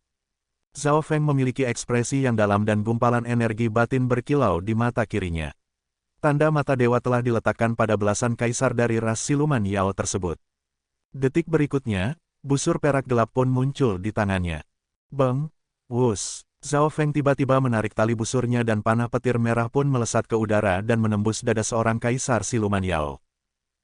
Zhao Feng memiliki ekspresi yang dalam dan gumpalan energi batin berkilau di mata kirinya. Tanda mata dewa telah diletakkan pada belasan kaisar dari ras siluman Yao tersebut. Detik berikutnya, busur perak gelap pun muncul di tangannya. Beng! Wus! Zhao Feng tiba-tiba menarik tali busurnya dan panah petir merah pun melesat ke udara dan menembus dada seorang kaisar siluman Yao.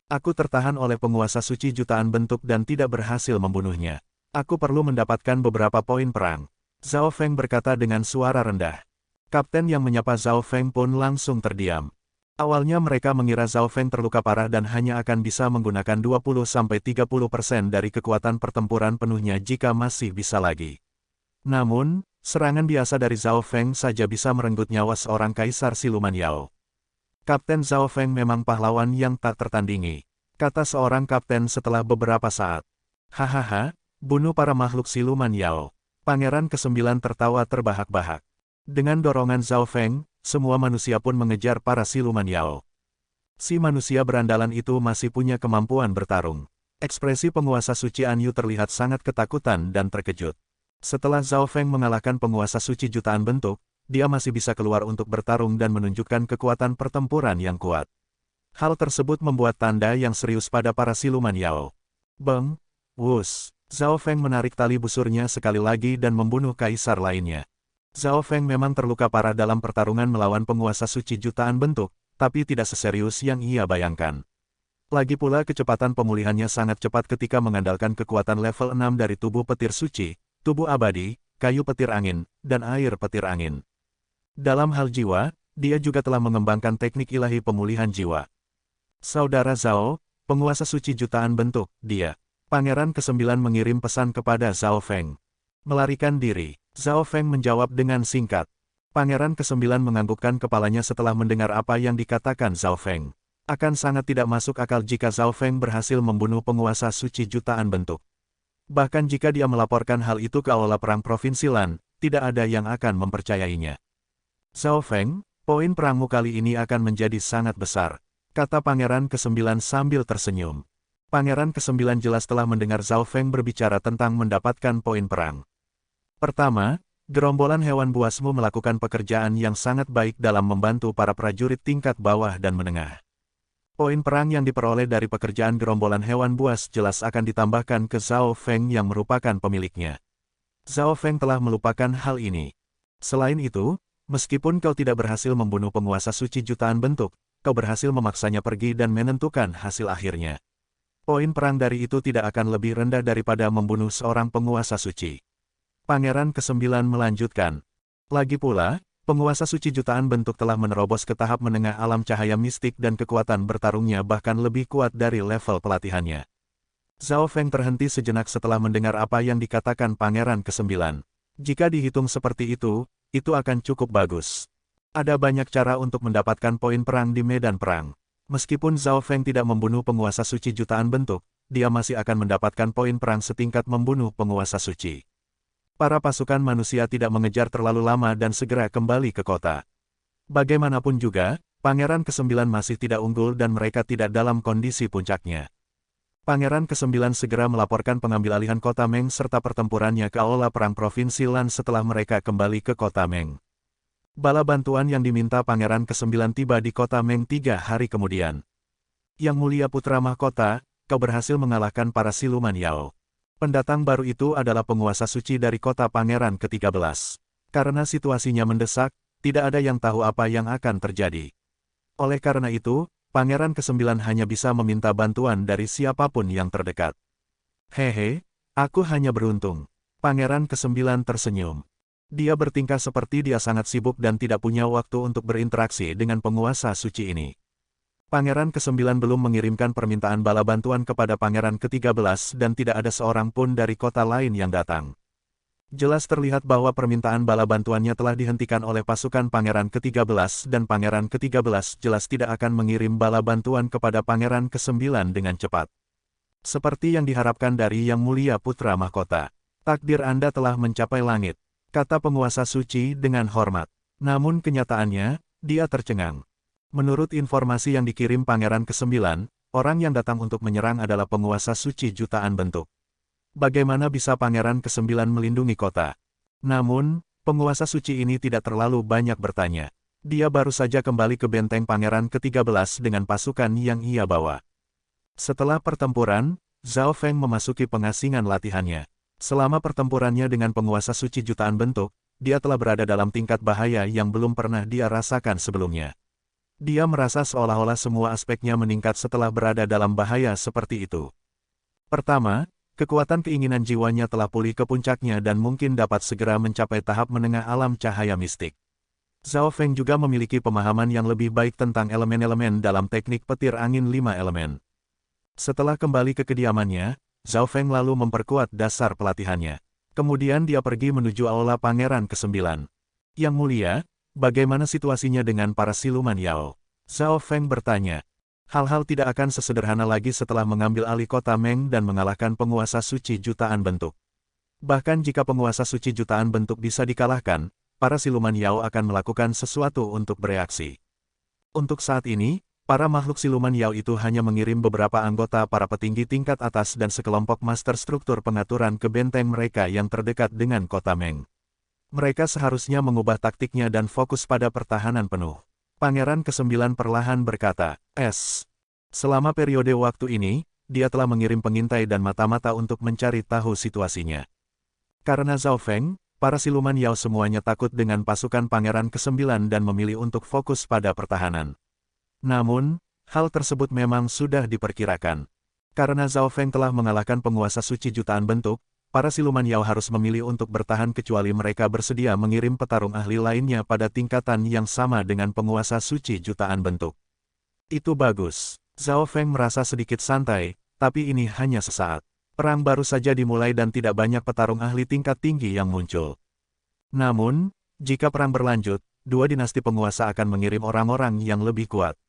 Aku tertahan oleh penguasa suci jutaan bentuk dan tidak berhasil membunuhnya. Aku perlu mendapatkan beberapa poin perang. Zhao Feng berkata dengan suara rendah. Kapten yang menyapa Zhao Feng pun langsung terdiam. Awalnya mereka mengira Zhao Feng terluka parah dan hanya akan bisa menggunakan 20-30% dari kekuatan pertempuran penuhnya jika masih bisa lagi. Namun, serangan biasa dari Zhao Feng saja bisa merenggut nyawa seorang kaisar siluman Yao. Kapten Zhao Feng memang pahlawan yang tak tertandingi, kata seorang kapten setelah beberapa saat. Hahaha, bunuh para makhluk siluman Yao. Pangeran ke-9 tertawa terbahak-bahak. Dengan dorongan Zhao Feng, semua manusia pun mengejar para siluman Yao. Si manusia berandalan itu masih punya kemampuan bertarung. Ekspresi penguasa suci Anyu terlihat sangat ketakutan dan terkejut. Setelah Zhao Feng mengalahkan penguasa suci jutaan bentuk, dia masih bisa keluar untuk bertarung dan menunjukkan kekuatan pertempuran yang kuat. Hal tersebut membuat tanda yang serius pada para siluman Yao. Beng, wus, Zhao Feng menarik tali busurnya sekali lagi dan membunuh kaisar lainnya. Zhao Feng memang terluka parah dalam pertarungan melawan penguasa suci jutaan bentuk, tapi tidak seserius yang ia bayangkan. Lagi pula kecepatan pemulihannya sangat cepat ketika mengandalkan kekuatan level 6 dari tubuh petir suci, tubuh abadi, kayu petir angin, dan air petir angin. Dalam hal jiwa, dia juga telah mengembangkan teknik ilahi pemulihan jiwa. Saudara Zhao, penguasa suci jutaan bentuk, dia. Pangeran ke-9 mengirim pesan kepada Zhao Feng. Melarikan diri, Zhao Feng menjawab dengan singkat. Pangeran ke-9 menganggukkan kepalanya setelah mendengar apa yang dikatakan Zhao Feng. Akan sangat tidak masuk akal jika Zhao Feng berhasil membunuh penguasa suci jutaan bentuk. Bahkan jika dia melaporkan hal itu ke Aula Perang Provinsi Lan, tidak ada yang akan mempercayainya. Zhao Feng, poin perangmu kali ini akan menjadi sangat besar, kata Pangeran ke-9 sambil tersenyum. Pangeran ke-9 jelas telah mendengar Zhao Feng berbicara tentang mendapatkan poin perang. Pertama, gerombolan hewan buasmu melakukan pekerjaan yang sangat baik dalam membantu para prajurit tingkat bawah dan menengah. Poin perang yang diperoleh dari pekerjaan gerombolan hewan buas jelas akan ditambahkan ke Zhao Feng yang merupakan pemiliknya. Zhao Feng telah melupakan hal ini. Selain itu, meskipun kau tidak berhasil membunuh penguasa suci jutaan bentuk, kau berhasil memaksanya pergi dan menentukan hasil akhirnya. Poin perang dari itu tidak akan lebih rendah daripada membunuh seorang penguasa suci. Pangeran ke-9 melanjutkan. Lagi pula, penguasa suci jutaan bentuk telah menerobos ke tahap menengah alam cahaya mistik dan kekuatan bertarungnya bahkan lebih kuat dari level pelatihannya. Zhao Feng terhenti sejenak setelah mendengar apa yang dikatakan Pangeran ke-9. Jika dihitung seperti itu akan cukup bagus. Ada banyak cara untuk mendapatkan poin perang di medan perang. Meskipun Zhao Feng tidak membunuh penguasa suci jutaan bentuk, dia masih akan mendapatkan poin perang setingkat membunuh penguasa suci. Para pasukan manusia tidak mengejar terlalu lama dan segera kembali ke kota. Bagaimanapun juga, Pangeran ke-9 masih tidak unggul dan mereka tidak dalam kondisi puncaknya. Pangeran ke-9 segera melaporkan pengambil alihan kota Meng serta pertempurannya ke Aula Perang Provinsi Lan setelah mereka kembali ke kota Meng. Bala bantuan yang diminta Pangeran ke-9 tiba di kota Meng 3 hari kemudian. Yang Mulia Putra Mahkota, kau berhasil mengalahkan para siluman Yao. Pendatang baru itu adalah penguasa suci dari kota Pangeran ke-13. Karena situasinya mendesak, tidak ada yang tahu apa yang akan terjadi. Oleh karena itu, Pangeran ke-9 hanya bisa meminta bantuan dari siapapun yang terdekat. Hehe, aku hanya beruntung. Pangeran ke-9 tersenyum. Dia bertingkah seperti dia sangat sibuk dan tidak punya waktu untuk berinteraksi dengan penguasa suci ini. Pangeran ke-9 belum mengirimkan permintaan bala bantuan kepada Pangeran ke-13 dan tidak ada seorang pun dari kota lain yang datang. Jelas terlihat bahwa permintaan bala bantuannya telah dihentikan oleh pasukan Pangeran ke-13 dan Pangeran ke-13 jelas tidak akan mengirim bala bantuan kepada Pangeran ke-9 dengan cepat. Seperti yang diharapkan dari Yang Mulia Putra Mahkota. Takdir Anda telah mencapai langit, kata penguasa suci dengan hormat. Namun kenyataannya, dia tercengang. Menurut informasi yang dikirim Pangeran ke-9, orang yang datang untuk menyerang adalah penguasa suci jutaan bentuk. Bagaimana bisa Pangeran ke-9 melindungi kota? Namun, penguasa suci ini tidak terlalu banyak bertanya. Dia baru saja kembali ke benteng Pangeran ke-13 dengan pasukan yang ia bawa. Setelah pertempuran, Zhao Feng memasuki pengasingan latihannya. Selama pertempurannya dengan penguasa suci jutaan bentuk, dia telah berada dalam tingkat bahaya yang belum pernah dia rasakan sebelumnya. Dia merasa seolah-olah semua aspeknya meningkat setelah berada dalam bahaya seperti itu. Pertama, kekuatan keinginan jiwanya telah pulih ke puncaknya dan mungkin dapat segera mencapai tahap menengah alam cahaya mistik. Zhao Feng juga memiliki pemahaman yang lebih baik tentang elemen-elemen dalam teknik petir angin 5 elemen. Setelah kembali ke kediamannya, Zhao Feng lalu memperkuat dasar pelatihannya. Kemudian dia pergi menuju Aula Pangeran ke-9. Yang Mulia, bagaimana situasinya dengan para siluman Yao? Zhao Feng bertanya. Hal-hal tidak akan sesederhana lagi setelah mengambil alih kota Meng dan mengalahkan penguasa suci jutaan bentuk. Bahkan jika penguasa suci jutaan bentuk bisa dikalahkan, para siluman Yao akan melakukan sesuatu untuk bereaksi. Untuk saat ini, para makhluk siluman Yao itu hanya mengirim beberapa anggota para petinggi tingkat atas dan sekelompok master struktur pengaturan ke benteng mereka yang terdekat dengan kota Meng. Mereka seharusnya mengubah taktiknya dan fokus pada pertahanan penuh. Pangeran ke-9 perlahan berkata, Selama periode waktu ini, dia telah mengirim pengintai dan mata-mata untuk mencari tahu situasinya. Karena Zhao Feng, para siluman Yao semuanya takut dengan pasukan Pangeran ke-9 dan memilih untuk fokus pada pertahanan. Namun, hal tersebut memang sudah diperkirakan. Karena Zhao Feng telah mengalahkan penguasa suci jutaan bentuk, para siluman Yao harus memilih untuk bertahan kecuali mereka bersedia mengirim petarung ahli lainnya pada tingkatan yang sama dengan penguasa suci jutaan bentuk. Itu bagus. Zhao Feng merasa sedikit santai, tapi ini hanya sesaat. Perang baru saja dimulai dan tidak banyak petarung ahli tingkat tinggi yang muncul. Namun, jika perang berlanjut, dua dinasti penguasa akan mengirim orang-orang yang lebih kuat.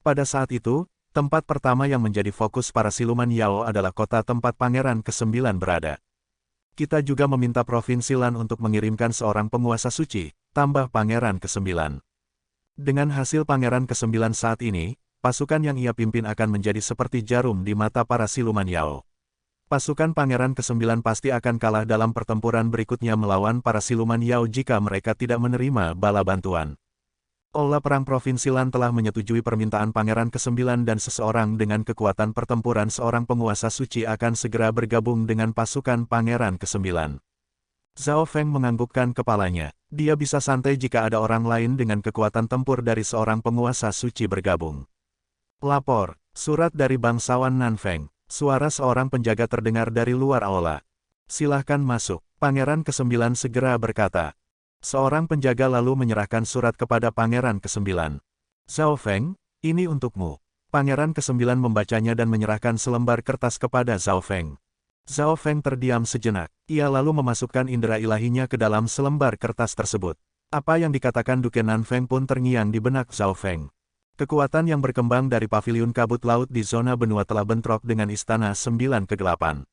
Pada saat itu, tempat pertama yang menjadi fokus para siluman Yao adalah kota tempat Pangeran ke-9 berada. Kita juga meminta Provinsi Lan untuk mengirimkan seorang penguasa suci, tambah Pangeran ke-9. Dengan hasil Pangeran ke-9 saat ini, pasukan yang ia pimpin akan menjadi seperti jarum di mata para siluman Yao. Pasukan Pangeran ke-9 pasti akan kalah dalam pertempuran berikutnya melawan para siluman Yao jika mereka tidak menerima bala bantuan. Aula Perang Provinsi Lan telah menyetujui permintaan Pangeran ke-9 dan seseorang dengan kekuatan pertempuran seorang penguasa suci akan segera bergabung dengan pasukan Pangeran ke-9. Zhao Feng menganggukkan kepalanya. Dia bisa santai jika ada orang lain dengan kekuatan tempur dari seorang penguasa suci bergabung. Lapor, surat dari bangsawan Nanfeng. Suara seorang penjaga terdengar dari luar aula. Silahkan masuk, Pangeran ke-9 segera berkata. Seorang penjaga lalu menyerahkan surat kepada Pangeran ke-9. Zhao Feng, ini untukmu. Pangeran ke-9 membacanya dan menyerahkan selembar kertas kepada Zhao Feng. Zhao Feng terdiam sejenak. Ia lalu memasukkan indera ilahinya ke dalam selembar kertas tersebut. Apa yang dikatakan Duke Nanfeng pun terngiang di benak Zhao Feng. Kekuatan yang berkembang dari paviliun kabut laut di zona benua telah bentrok dengan Istana 9 Kegelapan.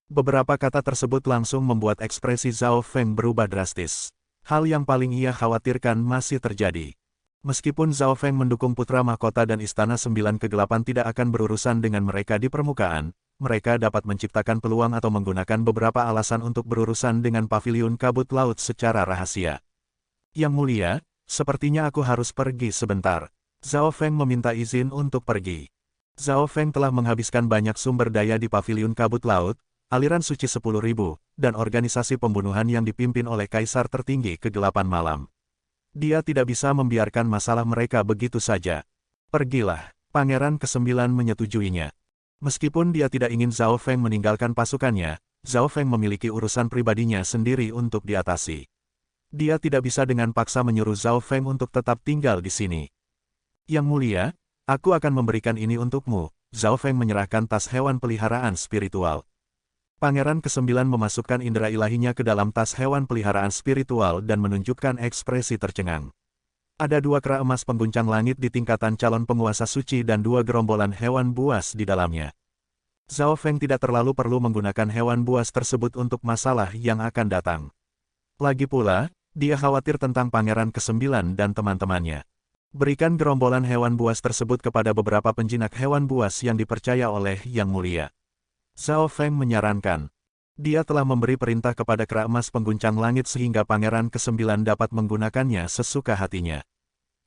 Beberapa kata tersebut langsung membuat ekspresi Zhao Feng berubah drastis. Hal yang paling ia khawatirkan masih terjadi. Meskipun Zhao Feng mendukung putra mahkota dan Istana 9 Kegelapan tidak akan berurusan dengan mereka di permukaan, mereka dapat menciptakan peluang atau menggunakan beberapa alasan untuk berurusan dengan paviliun kabut laut secara rahasia. Yang mulia, sepertinya aku harus pergi sebentar. Zhao Feng meminta izin untuk pergi. Zhao Feng telah menghabiskan banyak sumber daya di paviliun kabut laut, aliran suci 10.000, dan organisasi pembunuhan yang dipimpin oleh Kaisar tertinggi kegelapan malam. Dia tidak bisa membiarkan masalah mereka begitu saja. Pergilah, Pangeran ke-9 menyetujuinya. Meskipun dia tidak ingin Zhao Feng meninggalkan pasukannya, Zhao Feng memiliki urusan pribadinya sendiri untuk diatasi. Dia tidak bisa dengan paksa menyuruh Zhao Feng untuk tetap tinggal di sini. Yang mulia, aku akan memberikan ini untukmu. Zhao Feng menyerahkan tas hewan peliharaan spiritual. Pangeran ke-9 memasukkan indera ilahinya ke dalam tas hewan peliharaan spiritual dan menunjukkan ekspresi tercengang. Ada dua kera emas pengguncang langit di tingkatan calon penguasa suci dan dua gerombolan hewan buas di dalamnya. Zhao Feng tidak terlalu perlu menggunakan hewan buas tersebut untuk masalah yang akan datang. Lagi pula, dia khawatir tentang Pangeran ke-9 dan teman-temannya. Berikan gerombolan hewan buas tersebut kepada beberapa penjinak hewan buas yang dipercaya oleh Yang Mulia. Zhao Feng menyarankan. Dia telah memberi perintah kepada kera emas pengguncang langit sehingga Pangeran ke-9 dapat menggunakannya sesuka hatinya.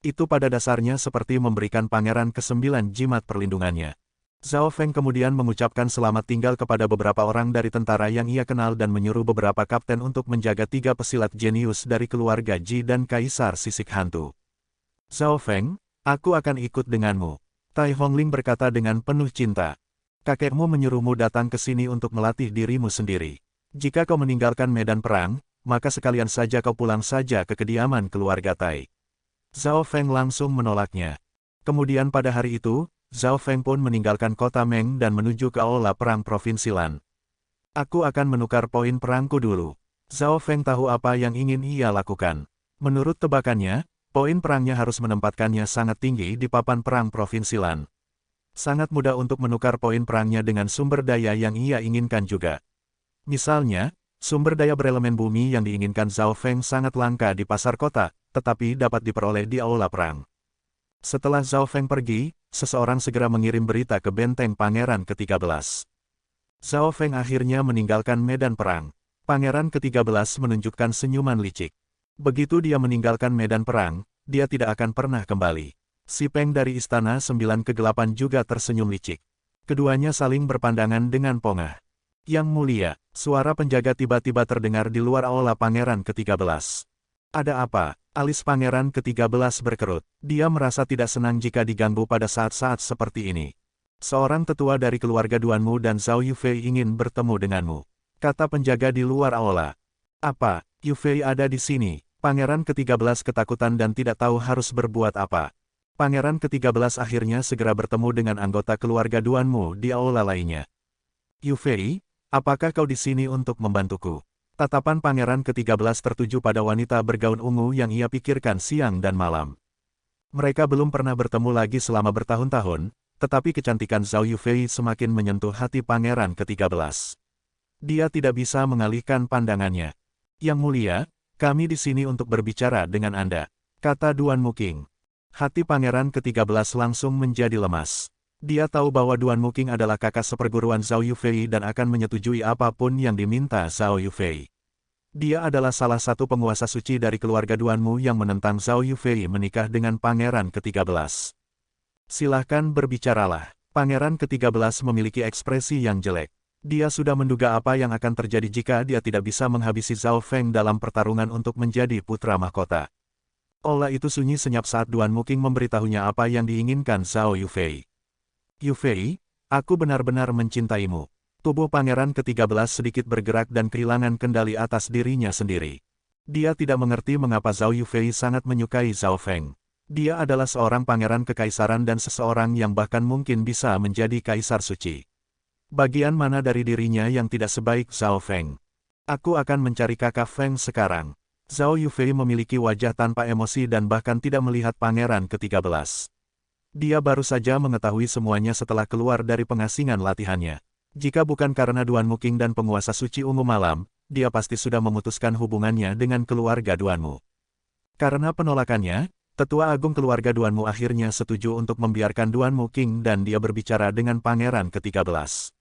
Itu pada dasarnya seperti memberikan Pangeran ke-9 jimat perlindungannya. Zhao Feng kemudian mengucapkan selamat tinggal kepada beberapa orang dari tentara yang ia kenal dan menyuruh beberapa kapten untuk menjaga 3 pesilat jenius dari keluarga Ji dan Kaisar Sisik Hantu. Zhao Feng, aku akan ikut denganmu. Tai Hongling berkata dengan penuh cinta. Kakekmu menyuruhmu datang ke sini untuk melatih dirimu sendiri. Jika kau meninggalkan medan perang, maka sekalian saja kau pulang saja ke kediaman keluarga Tai. Zhao Feng langsung menolaknya. Kemudian pada hari itu, Zhao Feng pun meninggalkan kota Meng dan menuju ke aula perang Provinsi Lan. Aku akan menukar poin perangku dulu. Zhao Feng tahu apa yang ingin ia lakukan. Menurut tebakannya, poin perangnya harus menempatkannya sangat tinggi di papan perang Provinsi Lan. Sangat mudah untuk menukar poin perangnya dengan sumber daya yang ia inginkan juga. Misalnya, sumber daya berelemen bumi yang diinginkan Zhao Feng sangat langka di pasar kota, tetapi dapat diperoleh di aula perang. Setelah Zhao Feng pergi, seseorang segera mengirim berita ke benteng Pangeran ke-13. Zhao Feng akhirnya meninggalkan medan perang. Pangeran ke-13 menunjukkan senyuman licik. Begitu dia meninggalkan medan perang, dia tidak akan pernah kembali. Si Peng dari Istana Sembilan Kegelapan juga tersenyum licik. Keduanya saling berpandangan dengan pongah. Yang mulia, suara penjaga tiba-tiba terdengar di luar aula Pangeran ke-13. Ada apa? Alis Pangeran ke-13 berkerut. Dia merasa tidak senang jika diganggu pada saat-saat seperti ini. Seorang tetua dari keluarga Duanmu dan Zhao Yufei ingin bertemu denganmu, kata penjaga di luar aula. Apa? Yufei ada di sini. Pangeran ke-13 ketakutan dan tidak tahu harus berbuat apa. Pangeran ke-13 akhirnya segera bertemu dengan anggota keluarga Duanmu di aula lainnya. Yufei, apakah kau di sini untuk membantuku? Tatapan Pangeran ke-13 tertuju pada wanita bergaun ungu yang ia pikirkan siang dan malam. Mereka belum pernah bertemu lagi selama bertahun-tahun, tetapi kecantikan Zhao Yufei semakin menyentuh hati Pangeran ke-13. Dia tidak bisa mengalihkan pandangannya. Yang mulia, kami di sini untuk berbicara dengan Anda, kata Duanmu King. Hati Pangeran ke-13 langsung menjadi lemas. Dia tahu bahwa Duanmu King adalah kakak seperguruan Zhao Yufei dan akan menyetujui apapun yang diminta Zhao Yufei. Dia adalah salah satu penguasa suci dari keluarga Duanmu yang menentang Zhao Yufei menikah dengan Pangeran ke-13. Silahkan berbicaralah. Pangeran ke-13 memiliki ekspresi yang jelek. Dia sudah menduga apa yang akan terjadi jika dia tidak bisa menghabisi Zhao Feng dalam pertarungan untuk menjadi putra mahkota. Aula itu sunyi senyap saat Duanmu King memberitahunya apa yang diinginkan Zhao Yufei. Yufei, aku benar-benar mencintaimu. Tubuh Pangeran ke-13 sedikit bergerak dan kehilangan kendali atas dirinya sendiri. Dia tidak mengerti mengapa Zhao Yufei sangat menyukai Zhao Feng. Dia adalah seorang pangeran kekaisaran dan seseorang yang bahkan mungkin bisa menjadi kaisar suci. Bagian mana dari dirinya yang tidak sebaik Zhao Feng? Aku akan mencari kakak Feng sekarang. Zhao Yufei memiliki wajah tanpa emosi dan bahkan tidak melihat Pangeran ke-13. Dia baru saja mengetahui semuanya setelah keluar dari pengasingan latihannya. Jika bukan karena Duanmu King dan penguasa suci ungu malam, dia pasti sudah memutuskan hubungannya dengan keluarga Duanmu. Karena penolakannya, Tetua Agung keluarga Duanmu akhirnya setuju untuk membiarkan Duanmu King dan dia berbicara dengan Pangeran ke-13.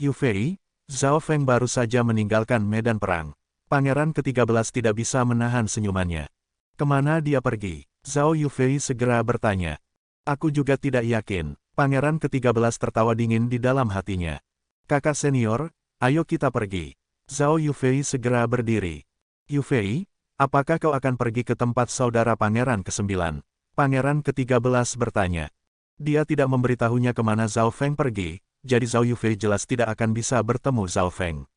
Yufei, Zhao Feng baru saja meninggalkan medan perang. Pangeran ke-13 tidak bisa menahan senyumannya. Kemana dia pergi? Zhao Yufei segera bertanya. Aku juga tidak yakin. Pangeran ke-13 tertawa dingin di dalam hatinya. Kakak senior, ayo kita pergi. Zhao Yufei segera berdiri. Yufei, apakah kau akan pergi ke tempat saudara Pangeran ke-9? Pangeran ke-13 bertanya. Dia tidak memberitahunya kemana Zhao Feng pergi, jadi Zhao Yufei jelas tidak akan bisa bertemu Zhao Feng.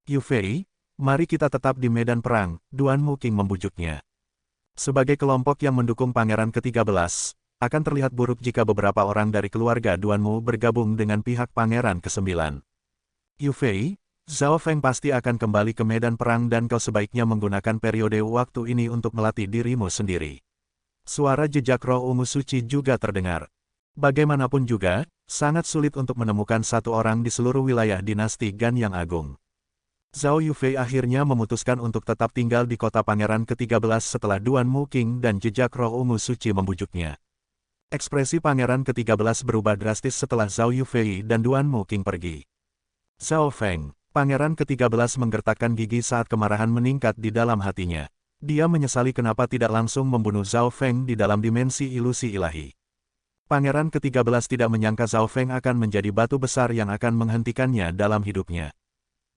Yufei, mari kita tetap di medan perang, Duanmu King membujuknya. Sebagai kelompok yang mendukung Pangeran ke-13, akan terlihat buruk jika beberapa orang dari keluarga Duanmu bergabung dengan pihak Pangeran ke-9. Yufei, Zhao Feng pasti akan kembali ke medan perang dan kau sebaiknya menggunakan periode waktu ini untuk melatih dirimu sendiri. Suara jejak roh ungu suci juga terdengar. Bagaimanapun juga, sangat sulit untuk menemukan satu orang di seluruh wilayah dinasti Gan yang agung. Zhao Yufei akhirnya memutuskan untuk tetap tinggal di kota Pangeran ke-13 setelah Duanmu King dan jejak roh ungu suci membujuknya. Ekspresi Pangeran ke-13 berubah drastis setelah Zhao Yufei dan Duanmu King pergi. Zhao Feng, Pangeran ke-13 menggertakkan gigi saat kemarahan meningkat di dalam hatinya. Dia menyesali kenapa tidak langsung membunuh Zhao Feng di dalam dimensi ilusi ilahi. Pangeran ke-13 tidak menyangka Zhao Feng akan menjadi batu besar yang akan menghentikannya dalam hidupnya.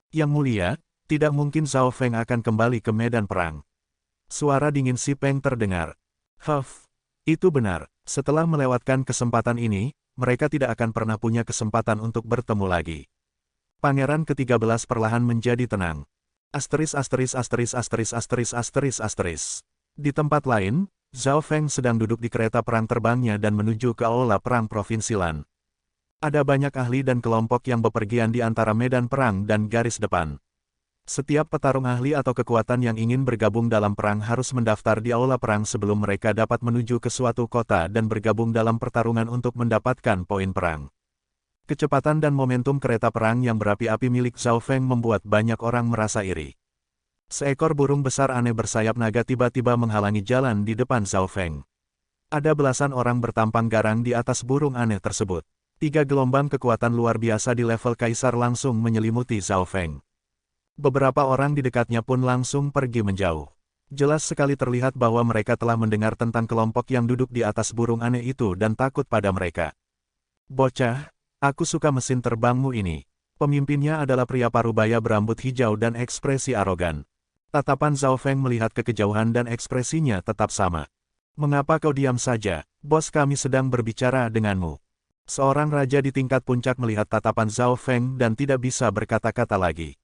Yang mulia, tidak mungkin Zhao Feng akan kembali ke medan perang. Suara dingin Si Peng terdengar. Itu benar. Setelah melewatkan kesempatan ini, mereka tidak akan pernah punya kesempatan untuk bertemu lagi. Pangeran ke-13 perlahan menjadi tenang. Di tempat lain, Zhao Feng sedang duduk di kereta perang terbangnya dan menuju ke aula perang Provinsi Lan. Ada banyak ahli dan kelompok yang bepergian di antara medan perang dan garis depan. Setiap petarung ahli atau kekuatan yang ingin bergabung dalam perang harus mendaftar di aula perang sebelum mereka dapat menuju ke suatu kota dan bergabung dalam pertarungan untuk mendapatkan poin perang. Kecepatan dan momentum kereta perang yang berapi-api milik Zhao Feng membuat banyak orang merasa iri. Seekor burung besar aneh bersayap naga tiba-tiba menghalangi jalan di depan Zhao Feng. Ada belasan orang bertampang garang di atas burung aneh tersebut. 3 gelombang kekuatan luar biasa di level kaisar langsung menyelimuti Zhao Feng. Beberapa orang di dekatnya pun langsung pergi menjauh. Jelas sekali terlihat bahwa mereka telah mendengar tentang kelompok yang duduk di atas burung aneh itu dan takut pada mereka. Bocah, aku suka mesin terbangmu ini. Pemimpinnya adalah pria parubaya berambut hijau dan ekspresi arogan. Tatapan Zhao Feng melihat ke kejauhan dan ekspresinya tetap sama. Mengapa kau diam saja? Bos kami sedang berbicara denganmu. Seorang raja di tingkat puncak melihat tatapan Zhao Feng dan tidak bisa berkata-kata lagi.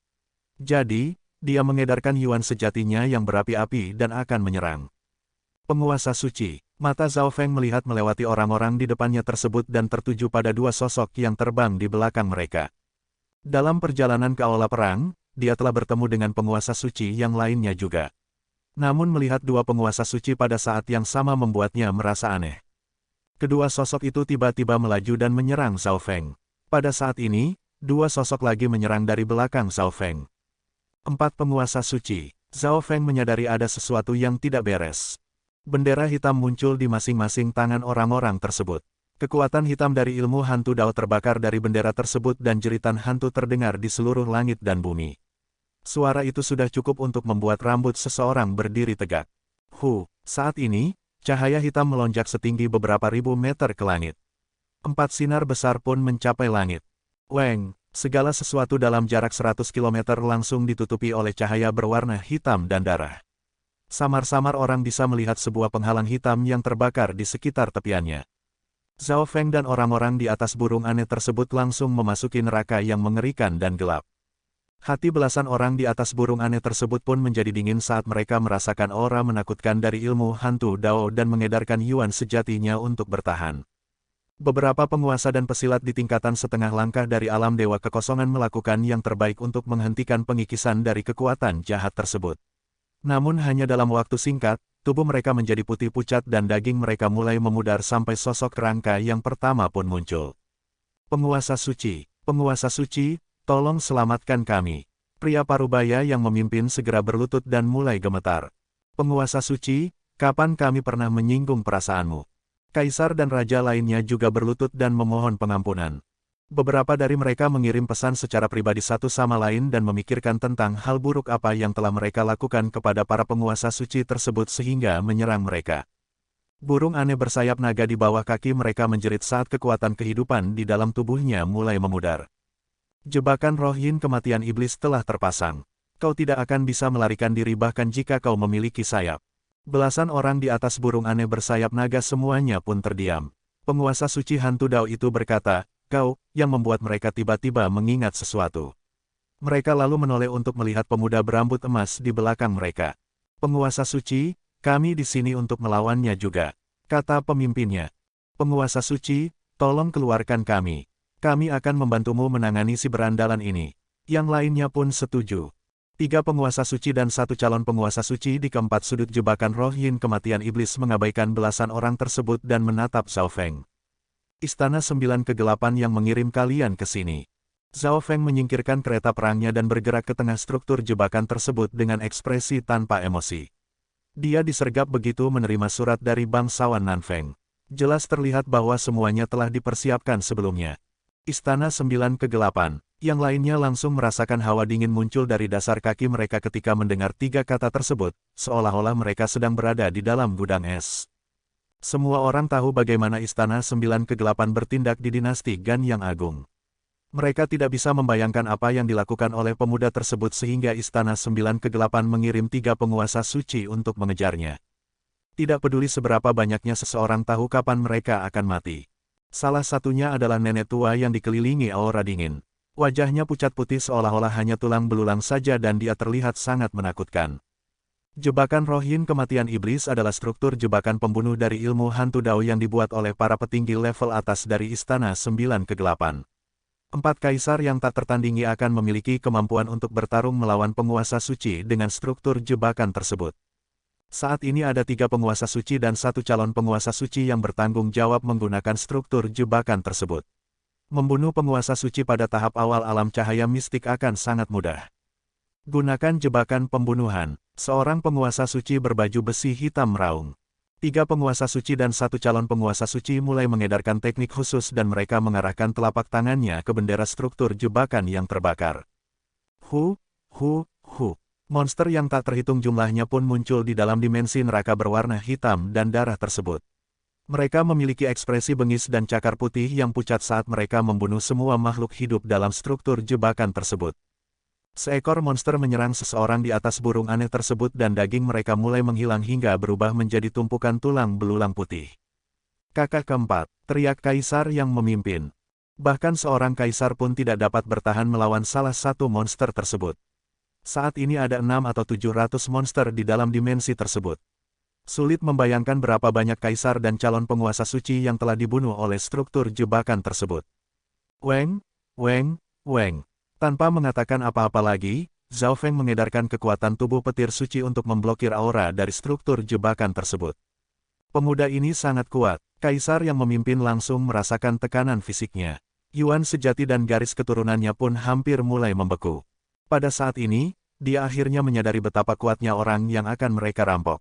Jadi, dia mengedarkan yuan sejatinya yang berapi-api dan akan menyerang. Penguasa suci. Mata Zhao Feng melihat melewati orang-orang di depannya tersebut dan tertuju pada dua sosok yang terbang di belakang mereka. Dalam perjalanan ke aula perang, dia telah bertemu dengan penguasa suci yang lainnya juga. Namun melihat dua penguasa suci pada saat yang sama membuatnya merasa aneh. Kedua sosok itu tiba-tiba melaju dan menyerang Zhao Feng. Pada saat ini, dua sosok lagi menyerang dari belakang Zhao Feng. 4 penguasa suci. Zhao Feng menyadari ada sesuatu yang tidak beres. Bendera hitam muncul di masing-masing tangan orang-orang tersebut. Kekuatan hitam dari ilmu hantu Dao terbakar dari bendera tersebut dan jeritan hantu terdengar di seluruh langit dan bumi. Suara itu sudah cukup untuk membuat rambut seseorang berdiri tegak. Saat ini, cahaya hitam melonjak setinggi beberapa ribu meter ke langit. 4 sinar besar pun mencapai langit. Weng! Segala sesuatu dalam jarak 100 km langsung ditutupi oleh cahaya berwarna hitam dan darah. Samar-samar orang bisa melihat sebuah penghalang hitam yang terbakar di sekitar tepiannya. Zhao Feng dan orang-orang di atas burung aneh tersebut langsung memasuki neraka yang mengerikan dan gelap. Hati belasan orang di atas burung aneh tersebut pun menjadi dingin saat mereka merasakan aura menakutkan dari ilmu hantu Dao dan mengedarkan yuan sejatinya untuk bertahan. Beberapa penguasa dan pesilat di tingkatan setengah langkah dari alam dewa kekosongan melakukan yang terbaik untuk menghentikan pengikisan dari kekuatan jahat tersebut. Namun hanya dalam waktu singkat, tubuh mereka menjadi putih pucat dan daging mereka mulai memudar sampai sosok kerangka yang pertama pun muncul. Penguasa suci, tolong selamatkan kami. Pria parubaya yang memimpin segera berlutut dan mulai gemetar. Penguasa suci, kapan kami pernah menyinggung perasaanmu? Kaisar dan raja lainnya juga berlutut dan memohon pengampunan. Beberapa dari mereka mengirim pesan secara pribadi satu sama lain dan memikirkan tentang hal buruk apa yang telah mereka lakukan kepada para penguasa suci tersebut sehingga menyerang mereka. Burung aneh bersayap naga di bawah kaki mereka menjerit saat kekuatan kehidupan di dalam tubuhnya mulai memudar. Jebakan roh yin kematian iblis telah terpasang. Kau tidak akan bisa melarikan diri bahkan jika kau memiliki sayap. Belasan orang di atas burung aneh bersayap naga semuanya pun terdiam. Penguasa suci hantu Dao itu berkata, kau, yang membuat mereka tiba-tiba mengingat sesuatu. Mereka lalu menoleh untuk melihat pemuda berambut emas di belakang mereka. Penguasa suci, kami di sini untuk melawannya juga, kata pemimpinnya. Penguasa suci, tolong keluarkan kami. Kami akan membantumu menangani si berandalan ini. Yang lainnya pun setuju. 3 penguasa suci dan 1 calon penguasa suci di keempat sudut jebakan roh yin kematian iblis mengabaikan belasan orang tersebut dan menatap Zhao Feng. Istana 9 kegelapan yang mengirim kalian ke sini. Zhao Feng menyingkirkan kereta perangnya dan bergerak ke tengah struktur jebakan tersebut dengan ekspresi tanpa emosi. Dia disergap begitu menerima surat dari bangsawan Nanfeng. Jelas terlihat bahwa semuanya telah dipersiapkan sebelumnya. Istana 9 kegelapan. Yang lainnya langsung merasakan hawa dingin muncul dari dasar kaki mereka ketika mendengar 3 kata tersebut, seolah-olah mereka sedang berada di dalam gudang es. Semua orang tahu bagaimana Istana 9 Kegelapan bertindak di dinasti Gan yang agung. Mereka tidak bisa membayangkan apa yang dilakukan oleh pemuda tersebut sehingga Istana 9 Kegelapan mengirim 3 penguasa suci untuk mengejarnya. Tidak peduli seberapa banyaknya seseorang tahu kapan mereka akan mati. Salah satunya adalah nenek tua yang dikelilingi aura dingin. Wajahnya pucat putih seolah-olah hanya tulang belulang saja dan dia terlihat sangat menakutkan. Jebakan roh yin kematian iblis adalah struktur jebakan pembunuh dari ilmu hantu Dao yang dibuat oleh para petinggi level atas dari Istana 9 Kegelapan. 4 kaisar yang tak tertandingi akan memiliki kemampuan untuk bertarung melawan penguasa suci dengan struktur jebakan tersebut. Saat ini ada 3 penguasa suci dan 1 calon penguasa suci yang bertanggung jawab menggunakan struktur jebakan tersebut. Membunuh penguasa suci pada tahap awal alam cahaya mistik akan sangat mudah. Gunakan jebakan pembunuhan. Seorang penguasa suci berbaju besi hitam meraung. 3 penguasa suci dan 1 calon penguasa suci mulai mengedarkan teknik khusus dan mereka mengarahkan telapak tangannya ke bendera struktur jebakan yang terbakar. Monster yang tak terhitung jumlahnya pun muncul di dalam dimensi neraka berwarna hitam dan darah tersebut. Mereka memiliki ekspresi bengis dan cakar putih yang pucat saat mereka membunuh semua makhluk hidup dalam struktur jebakan tersebut. Seekor monster menyerang seseorang di atas burung aneh tersebut dan daging mereka mulai menghilang hingga berubah menjadi tumpukan tulang belulang putih. Kakak keempat, teriak kaisar yang memimpin. Bahkan seorang kaisar pun tidak dapat bertahan melawan salah satu monster tersebut. Saat ini ada 6 atau 700 monster di dalam dimensi tersebut. Sulit membayangkan berapa banyak kaisar dan calon penguasa suci yang telah dibunuh oleh struktur jebakan tersebut. Weng, weng, weng. Tanpa mengatakan apa-apa lagi, Zhao Feng mengedarkan kekuatan tubuh petir suci untuk memblokir aura dari struktur jebakan tersebut. Pemuda ini sangat kuat. Kaisar yang memimpin langsung merasakan tekanan fisiknya. Yuan sejati dan garis keturunannya pun hampir mulai membeku. Pada saat ini, dia akhirnya menyadari betapa kuatnya orang yang akan mereka rampok.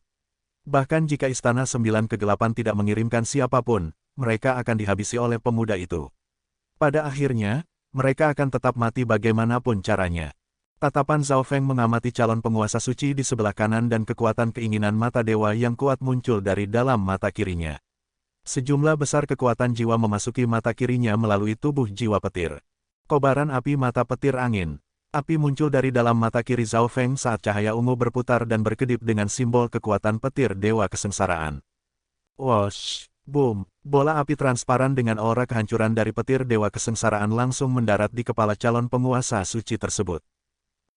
Bahkan jika Istana Sembilan Kegelapan tidak mengirimkan siapapun, mereka akan dihabisi oleh pemuda itu. Pada akhirnya, mereka akan tetap mati bagaimanapun caranya. Tatapan Zhao Feng mengamati calon penguasa suci di sebelah kanan dan kekuatan keinginan mata dewa yang kuat muncul dari dalam mata kirinya. Sejumlah besar kekuatan jiwa memasuki mata kirinya melalui tubuh jiwa petir. Kobaran api mata petir angin. Api muncul dari dalam mata kiri Zhao Feng saat cahaya ungu berputar dan berkedip dengan simbol kekuatan petir dewa kesengsaraan. Wosh, boom, bola api transparan dengan aura kehancuran dari petir dewa kesengsaraan langsung mendarat di kepala calon penguasa suci tersebut.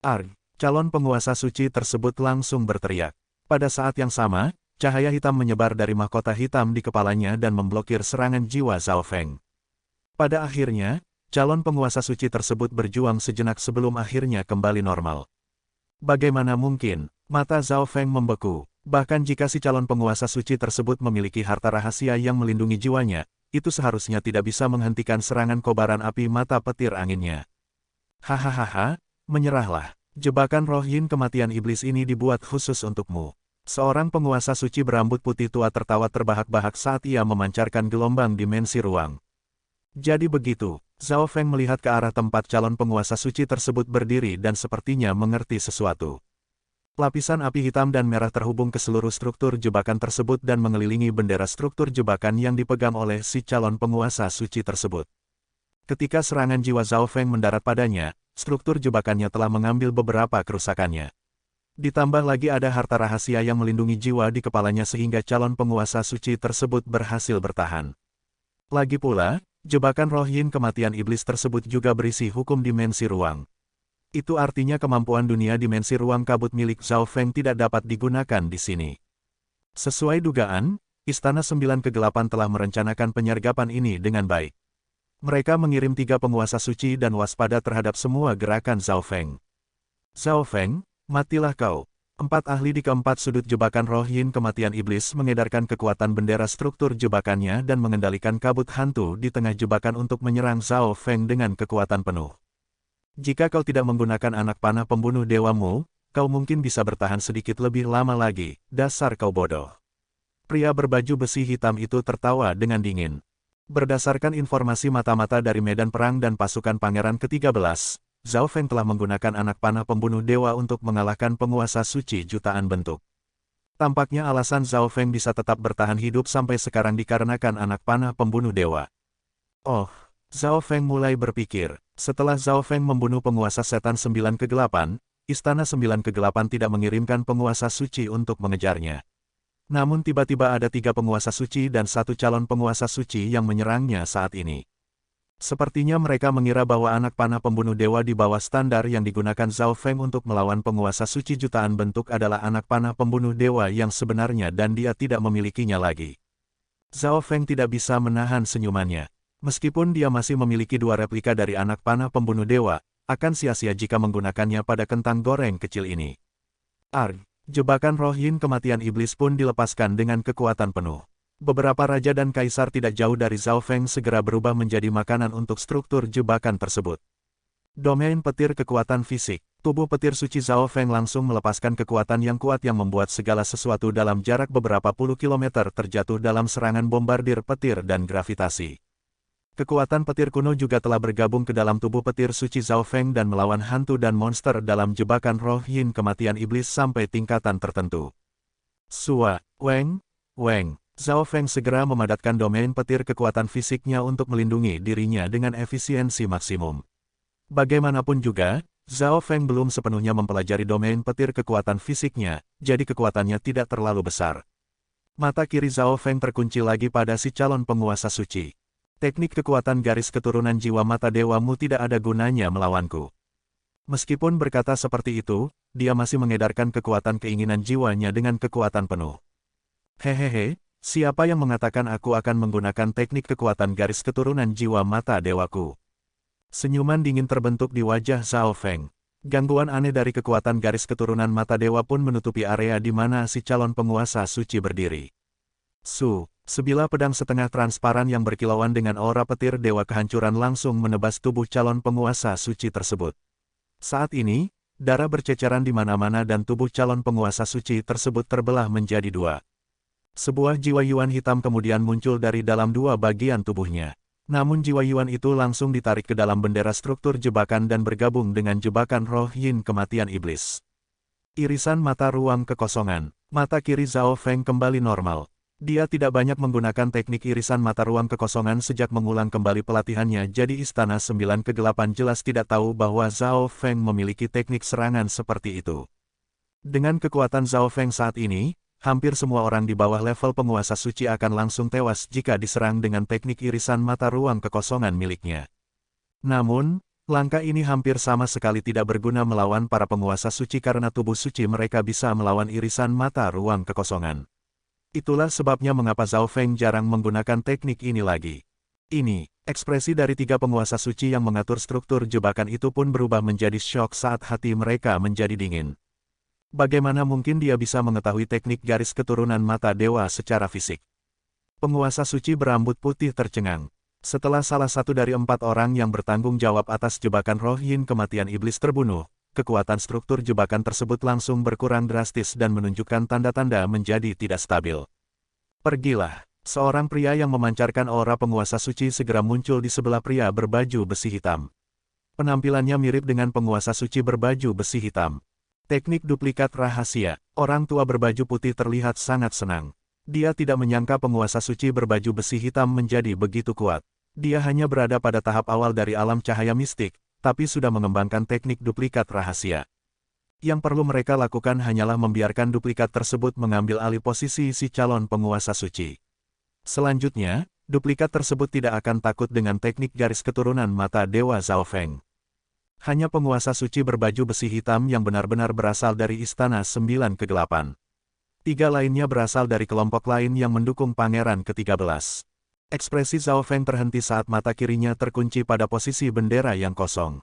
Arg, calon penguasa suci tersebut langsung berteriak. Pada saat yang sama, cahaya hitam menyebar dari mahkota hitam di kepalanya dan memblokir serangan jiwa Zhao Feng. Pada akhirnya, calon penguasa suci tersebut berjuang sejenak sebelum akhirnya kembali normal. Bagaimana mungkin? Mata Zhao Feng membeku. Bahkan jika si calon penguasa suci tersebut memiliki harta rahasia yang melindungi jiwanya, itu seharusnya tidak bisa menghentikan serangan kobaran api mata petir anginnya. Hahaha, menyerahlah. Jebakan roh yin kematian iblis ini dibuat khusus untukmu. Seorang penguasa suci berambut putih tua tertawa terbahak-bahak saat ia memancarkan gelombang dimensi ruang. Jadi begitu, Zhao Feng melihat ke arah tempat calon penguasa suci tersebut berdiri dan sepertinya mengerti sesuatu. Lapisan api hitam dan merah terhubung ke seluruh struktur jebakan tersebut dan mengelilingi bendera struktur jebakan yang dipegang oleh si calon penguasa suci tersebut. Ketika serangan jiwa Zhao Feng mendarat padanya, struktur jebakannya telah mengambil beberapa kerusakannya. Ditambah lagi ada harta rahasia yang melindungi jiwa di kepalanya sehingga calon penguasa suci tersebut berhasil bertahan. Lagi pula, jebakan roh yin kematian iblis tersebut juga berisi hukum dimensi ruang. Itu artinya kemampuan dunia dimensi ruang kabut milik Zhao Feng tidak dapat digunakan di sini. Sesuai dugaan, Istana Sembilan Kegelapan telah merencanakan penyergapan ini dengan baik. Mereka mengirim 3 penguasa suci dan waspada terhadap semua gerakan Zhao Feng. Zhao Feng, matilah kau. 4 ahli di keempat sudut jebakan roh yin kematian iblis mengedarkan kekuatan bendera struktur jebakannya dan mengendalikan kabut hantu di tengah jebakan untuk menyerang Zhao Feng dengan kekuatan penuh. Jika kau tidak menggunakan anak panah pembunuh dewamu, kau mungkin bisa bertahan sedikit lebih lama lagi, dasar kau bodoh. Pria berbaju besi hitam itu tertawa dengan dingin. Berdasarkan informasi mata-mata dari medan perang dan pasukan pangeran ke-13, Zhao Feng telah menggunakan anak panah pembunuh dewa untuk mengalahkan penguasa suci jutaan bentuk. Tampaknya alasan Zhao Feng bisa tetap bertahan hidup sampai sekarang dikarenakan anak panah pembunuh dewa. Oh, Zhao Feng mulai berpikir, setelah Zhao Feng membunuh penguasa setan 9 kegelapan, Istana 9 Kegelapan tidak mengirimkan penguasa suci untuk mengejarnya. Namun tiba-tiba ada 3 penguasa suci dan 1 calon penguasa suci yang menyerangnya saat ini. Sepertinya mereka mengira bahwa anak panah pembunuh dewa di bawah standar yang digunakan Zhao Feng untuk melawan penguasa suci jutaan bentuk adalah anak panah pembunuh dewa yang sebenarnya dan dia tidak memilikinya lagi. Zhao Feng tidak bisa menahan senyumannya. Meskipun dia masih memiliki 2 replika dari anak panah pembunuh dewa, akan sia-sia jika menggunakannya pada kentang goreng kecil ini. Arg, jebakan roh yin kematian iblis pun dilepaskan dengan kekuatan penuh. Beberapa raja dan kaisar tidak jauh dari Zhao Feng segera berubah menjadi makanan untuk struktur jebakan tersebut. Domain petir kekuatan fisik. Tubuh petir suci Zhao Feng langsung melepaskan kekuatan yang kuat yang membuat segala sesuatu dalam jarak beberapa puluh kilometer terjatuh dalam serangan bombardir petir dan gravitasi. Kekuatan petir kuno juga telah bergabung ke dalam tubuh petir suci Zhao Feng dan melawan hantu dan monster dalam jebakan roh yin kematian iblis sampai tingkatan tertentu. Sua, Weng, Weng. Zhao Feng segera memadatkan domain petir kekuatan fisiknya untuk melindungi dirinya dengan efisiensi maksimum. Bagaimanapun juga, Zhao Feng belum sepenuhnya mempelajari domain petir kekuatan fisiknya, jadi kekuatannya tidak terlalu besar. Mata kiri Zhao Feng terkunci lagi pada si calon penguasa suci. Teknik kekuatan garis keturunan jiwa mata dewamu tidak ada gunanya melawanku. Meskipun berkata seperti itu, dia masih mengedarkan kekuatan keinginan jiwanya dengan kekuatan penuh. Hehehe, siapa yang mengatakan aku akan menggunakan teknik kekuatan garis keturunan jiwa mata dewaku? Senyuman dingin terbentuk di wajah Zhao Feng. Gangguan aneh dari kekuatan garis keturunan mata dewa pun menutupi area di mana si calon penguasa suci berdiri. Sebilah pedang setengah transparan yang berkilauan dengan aura petir dewa kehancuran langsung menebas tubuh calon penguasa suci tersebut. Saat ini, darah berceceran di mana-mana dan tubuh calon penguasa suci tersebut terbelah menjadi dua. Sebuah jiwa Yuan hitam kemudian muncul dari dalam dua bagian tubuhnya. Namun jiwa Yuan itu langsung ditarik ke dalam bendera struktur jebakan dan bergabung dengan jebakan roh yin kematian iblis. Irisan mata ruang kekosongan. Mata kiri Zhao Feng kembali normal. Dia tidak banyak menggunakan teknik irisan mata ruang kekosongan sejak mengulang kembali pelatihannya, jadi Istana Sembilan Kegelapan jelas tidak tahu bahwa Zhao Feng memiliki teknik serangan seperti itu. Dengan kekuatan Zhao Feng saat ini, hampir semua orang di bawah level penguasa suci akan langsung tewas jika diserang dengan teknik irisan mata ruang kekosongan miliknya. Namun, langkah ini hampir sama sekali tidak berguna melawan para penguasa suci karena tubuh suci mereka bisa melawan irisan mata ruang kekosongan. Itulah sebabnya mengapa Zhao Feng jarang menggunakan teknik ini lagi. Ini, ekspresi dari tiga penguasa suci yang mengatur struktur jebakan itu pun berubah menjadi syok saat hati mereka menjadi dingin. Bagaimana mungkin dia bisa mengetahui teknik garis keturunan mata dewa secara fisik? Penguasa suci berambut putih tercengang. Setelah salah satu dari 4 orang yang bertanggung jawab atas jebakan roh yin kematian iblis terbunuh, kekuatan struktur jebakan tersebut langsung berkurang drastis dan menunjukkan tanda-tanda menjadi tidak stabil. Pergilah, seorang pria yang memancarkan aura penguasa suci segera muncul di sebelah pria berbaju besi hitam. Penampilannya mirip dengan penguasa suci berbaju besi hitam. Teknik duplikat rahasia. Orang tua berbaju putih terlihat sangat senang. Dia tidak menyangka penguasa suci berbaju besi hitam menjadi begitu kuat. Dia hanya berada pada tahap awal dari alam cahaya mistik, tapi sudah mengembangkan teknik duplikat rahasia. Yang perlu mereka lakukan hanyalah membiarkan duplikat tersebut mengambil alih posisi si calon penguasa suci. Selanjutnya, duplikat tersebut tidak akan takut dengan teknik garis keturunan mata dewa Zhao Feng. Hanya penguasa suci berbaju besi hitam yang benar-benar berasal dari Istana Sembilan Kegelapan. 3 lainnya berasal dari kelompok lain yang mendukung Pangeran ke-13. Ekspresi Zhao Feng terhenti saat mata kirinya terkunci pada posisi bendera yang kosong.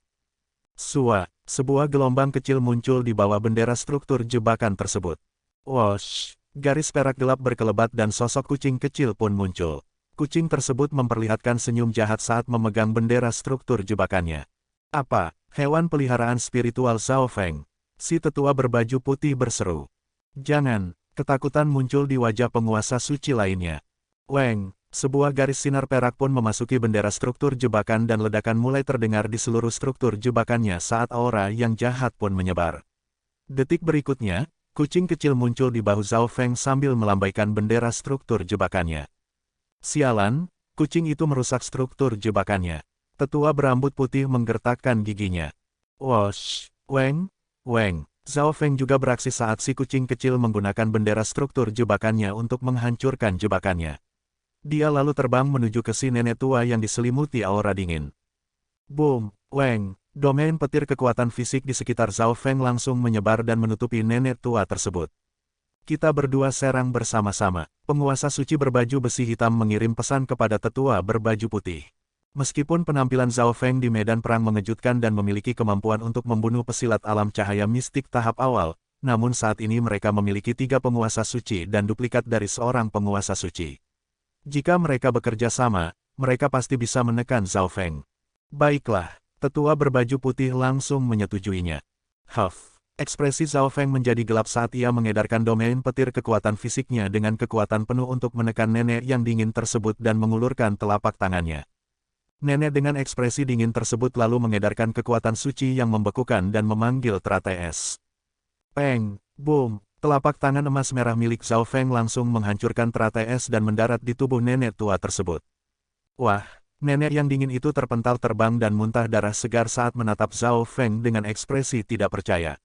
Sebuah gelombang kecil muncul di bawah bendera struktur jebakan tersebut. Wosh! Garis perak gelap berkelebat dan sosok kucing kecil pun muncul. Kucing tersebut memperlihatkan senyum jahat saat memegang bendera struktur jebakannya. Apa? Hewan peliharaan spiritual Zhao Feng. Si tetua berbaju putih berseru. Jangan! Ketakutan muncul di wajah penguasa suci lainnya. Weng! Sebuah garis sinar perak pun memasuki bendera struktur jebakan dan ledakan mulai terdengar di seluruh struktur jebakannya saat aura yang jahat pun menyebar. Detik berikutnya, kucing kecil muncul di bahu Zhao Feng sambil melambaikan bendera struktur jebakannya. Sialan, kucing itu merusak struktur jebakannya. Tetua berambut putih menggertakkan giginya. Wosh! Weng! Weng! Zhao Feng juga beraksi saat si kucing kecil menggunakan bendera struktur jebakannya untuk menghancurkan jebakannya. Dia lalu terbang menuju ke si nenek tua yang diselimuti aura dingin. Boom! Weng! Domain petir kekuatan fisik di sekitar Zhao Feng langsung menyebar dan menutupi nenek tua tersebut. Kita berdua serang bersama-sama. Penguasa suci berbaju besi hitam mengirim pesan kepada tetua berbaju putih. Meskipun penampilan Zhao Feng di medan perang mengejutkan dan memiliki kemampuan untuk membunuh pesilat alam cahaya mistik tahap awal, namun saat ini mereka memiliki 3 penguasa suci dan duplikat dari seorang penguasa suci. Jika mereka bekerja sama, mereka pasti bisa menekan Zhao Feng. Baiklah, tetua berbaju putih langsung menyetujuinya. Huff. Ekspresi Zhao Feng menjadi gelap saat ia mengedarkan domain petir kekuatan fisiknya dengan kekuatan penuh untuk menekan nenek yang dingin tersebut dan mengulurkan telapak tangannya. Nenek dengan ekspresi dingin tersebut lalu mengedarkan kekuatan suci yang membekukan dan memanggil teratai es. Peng, boom, telapak tangan emas merah milik Zhao Feng langsung menghancurkan teratai es dan mendarat di tubuh nenek tua tersebut. Wah, nenek yang dingin itu terpental terbang dan muntah darah segar saat menatap Zhao Feng dengan ekspresi tidak percaya.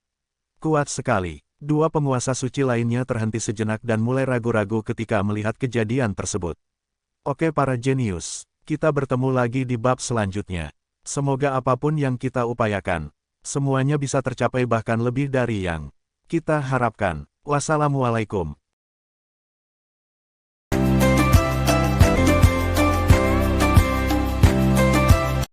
Kuat sekali. Dua penguasa suci lainnya terhenti sejenak dan mulai ragu-ragu ketika melihat kejadian tersebut. Oke para jenius, kita bertemu lagi di bab selanjutnya. Semoga apapun yang kita upayakan, semuanya bisa tercapai bahkan lebih dari yang kita harapkan. Wassalamualaikum.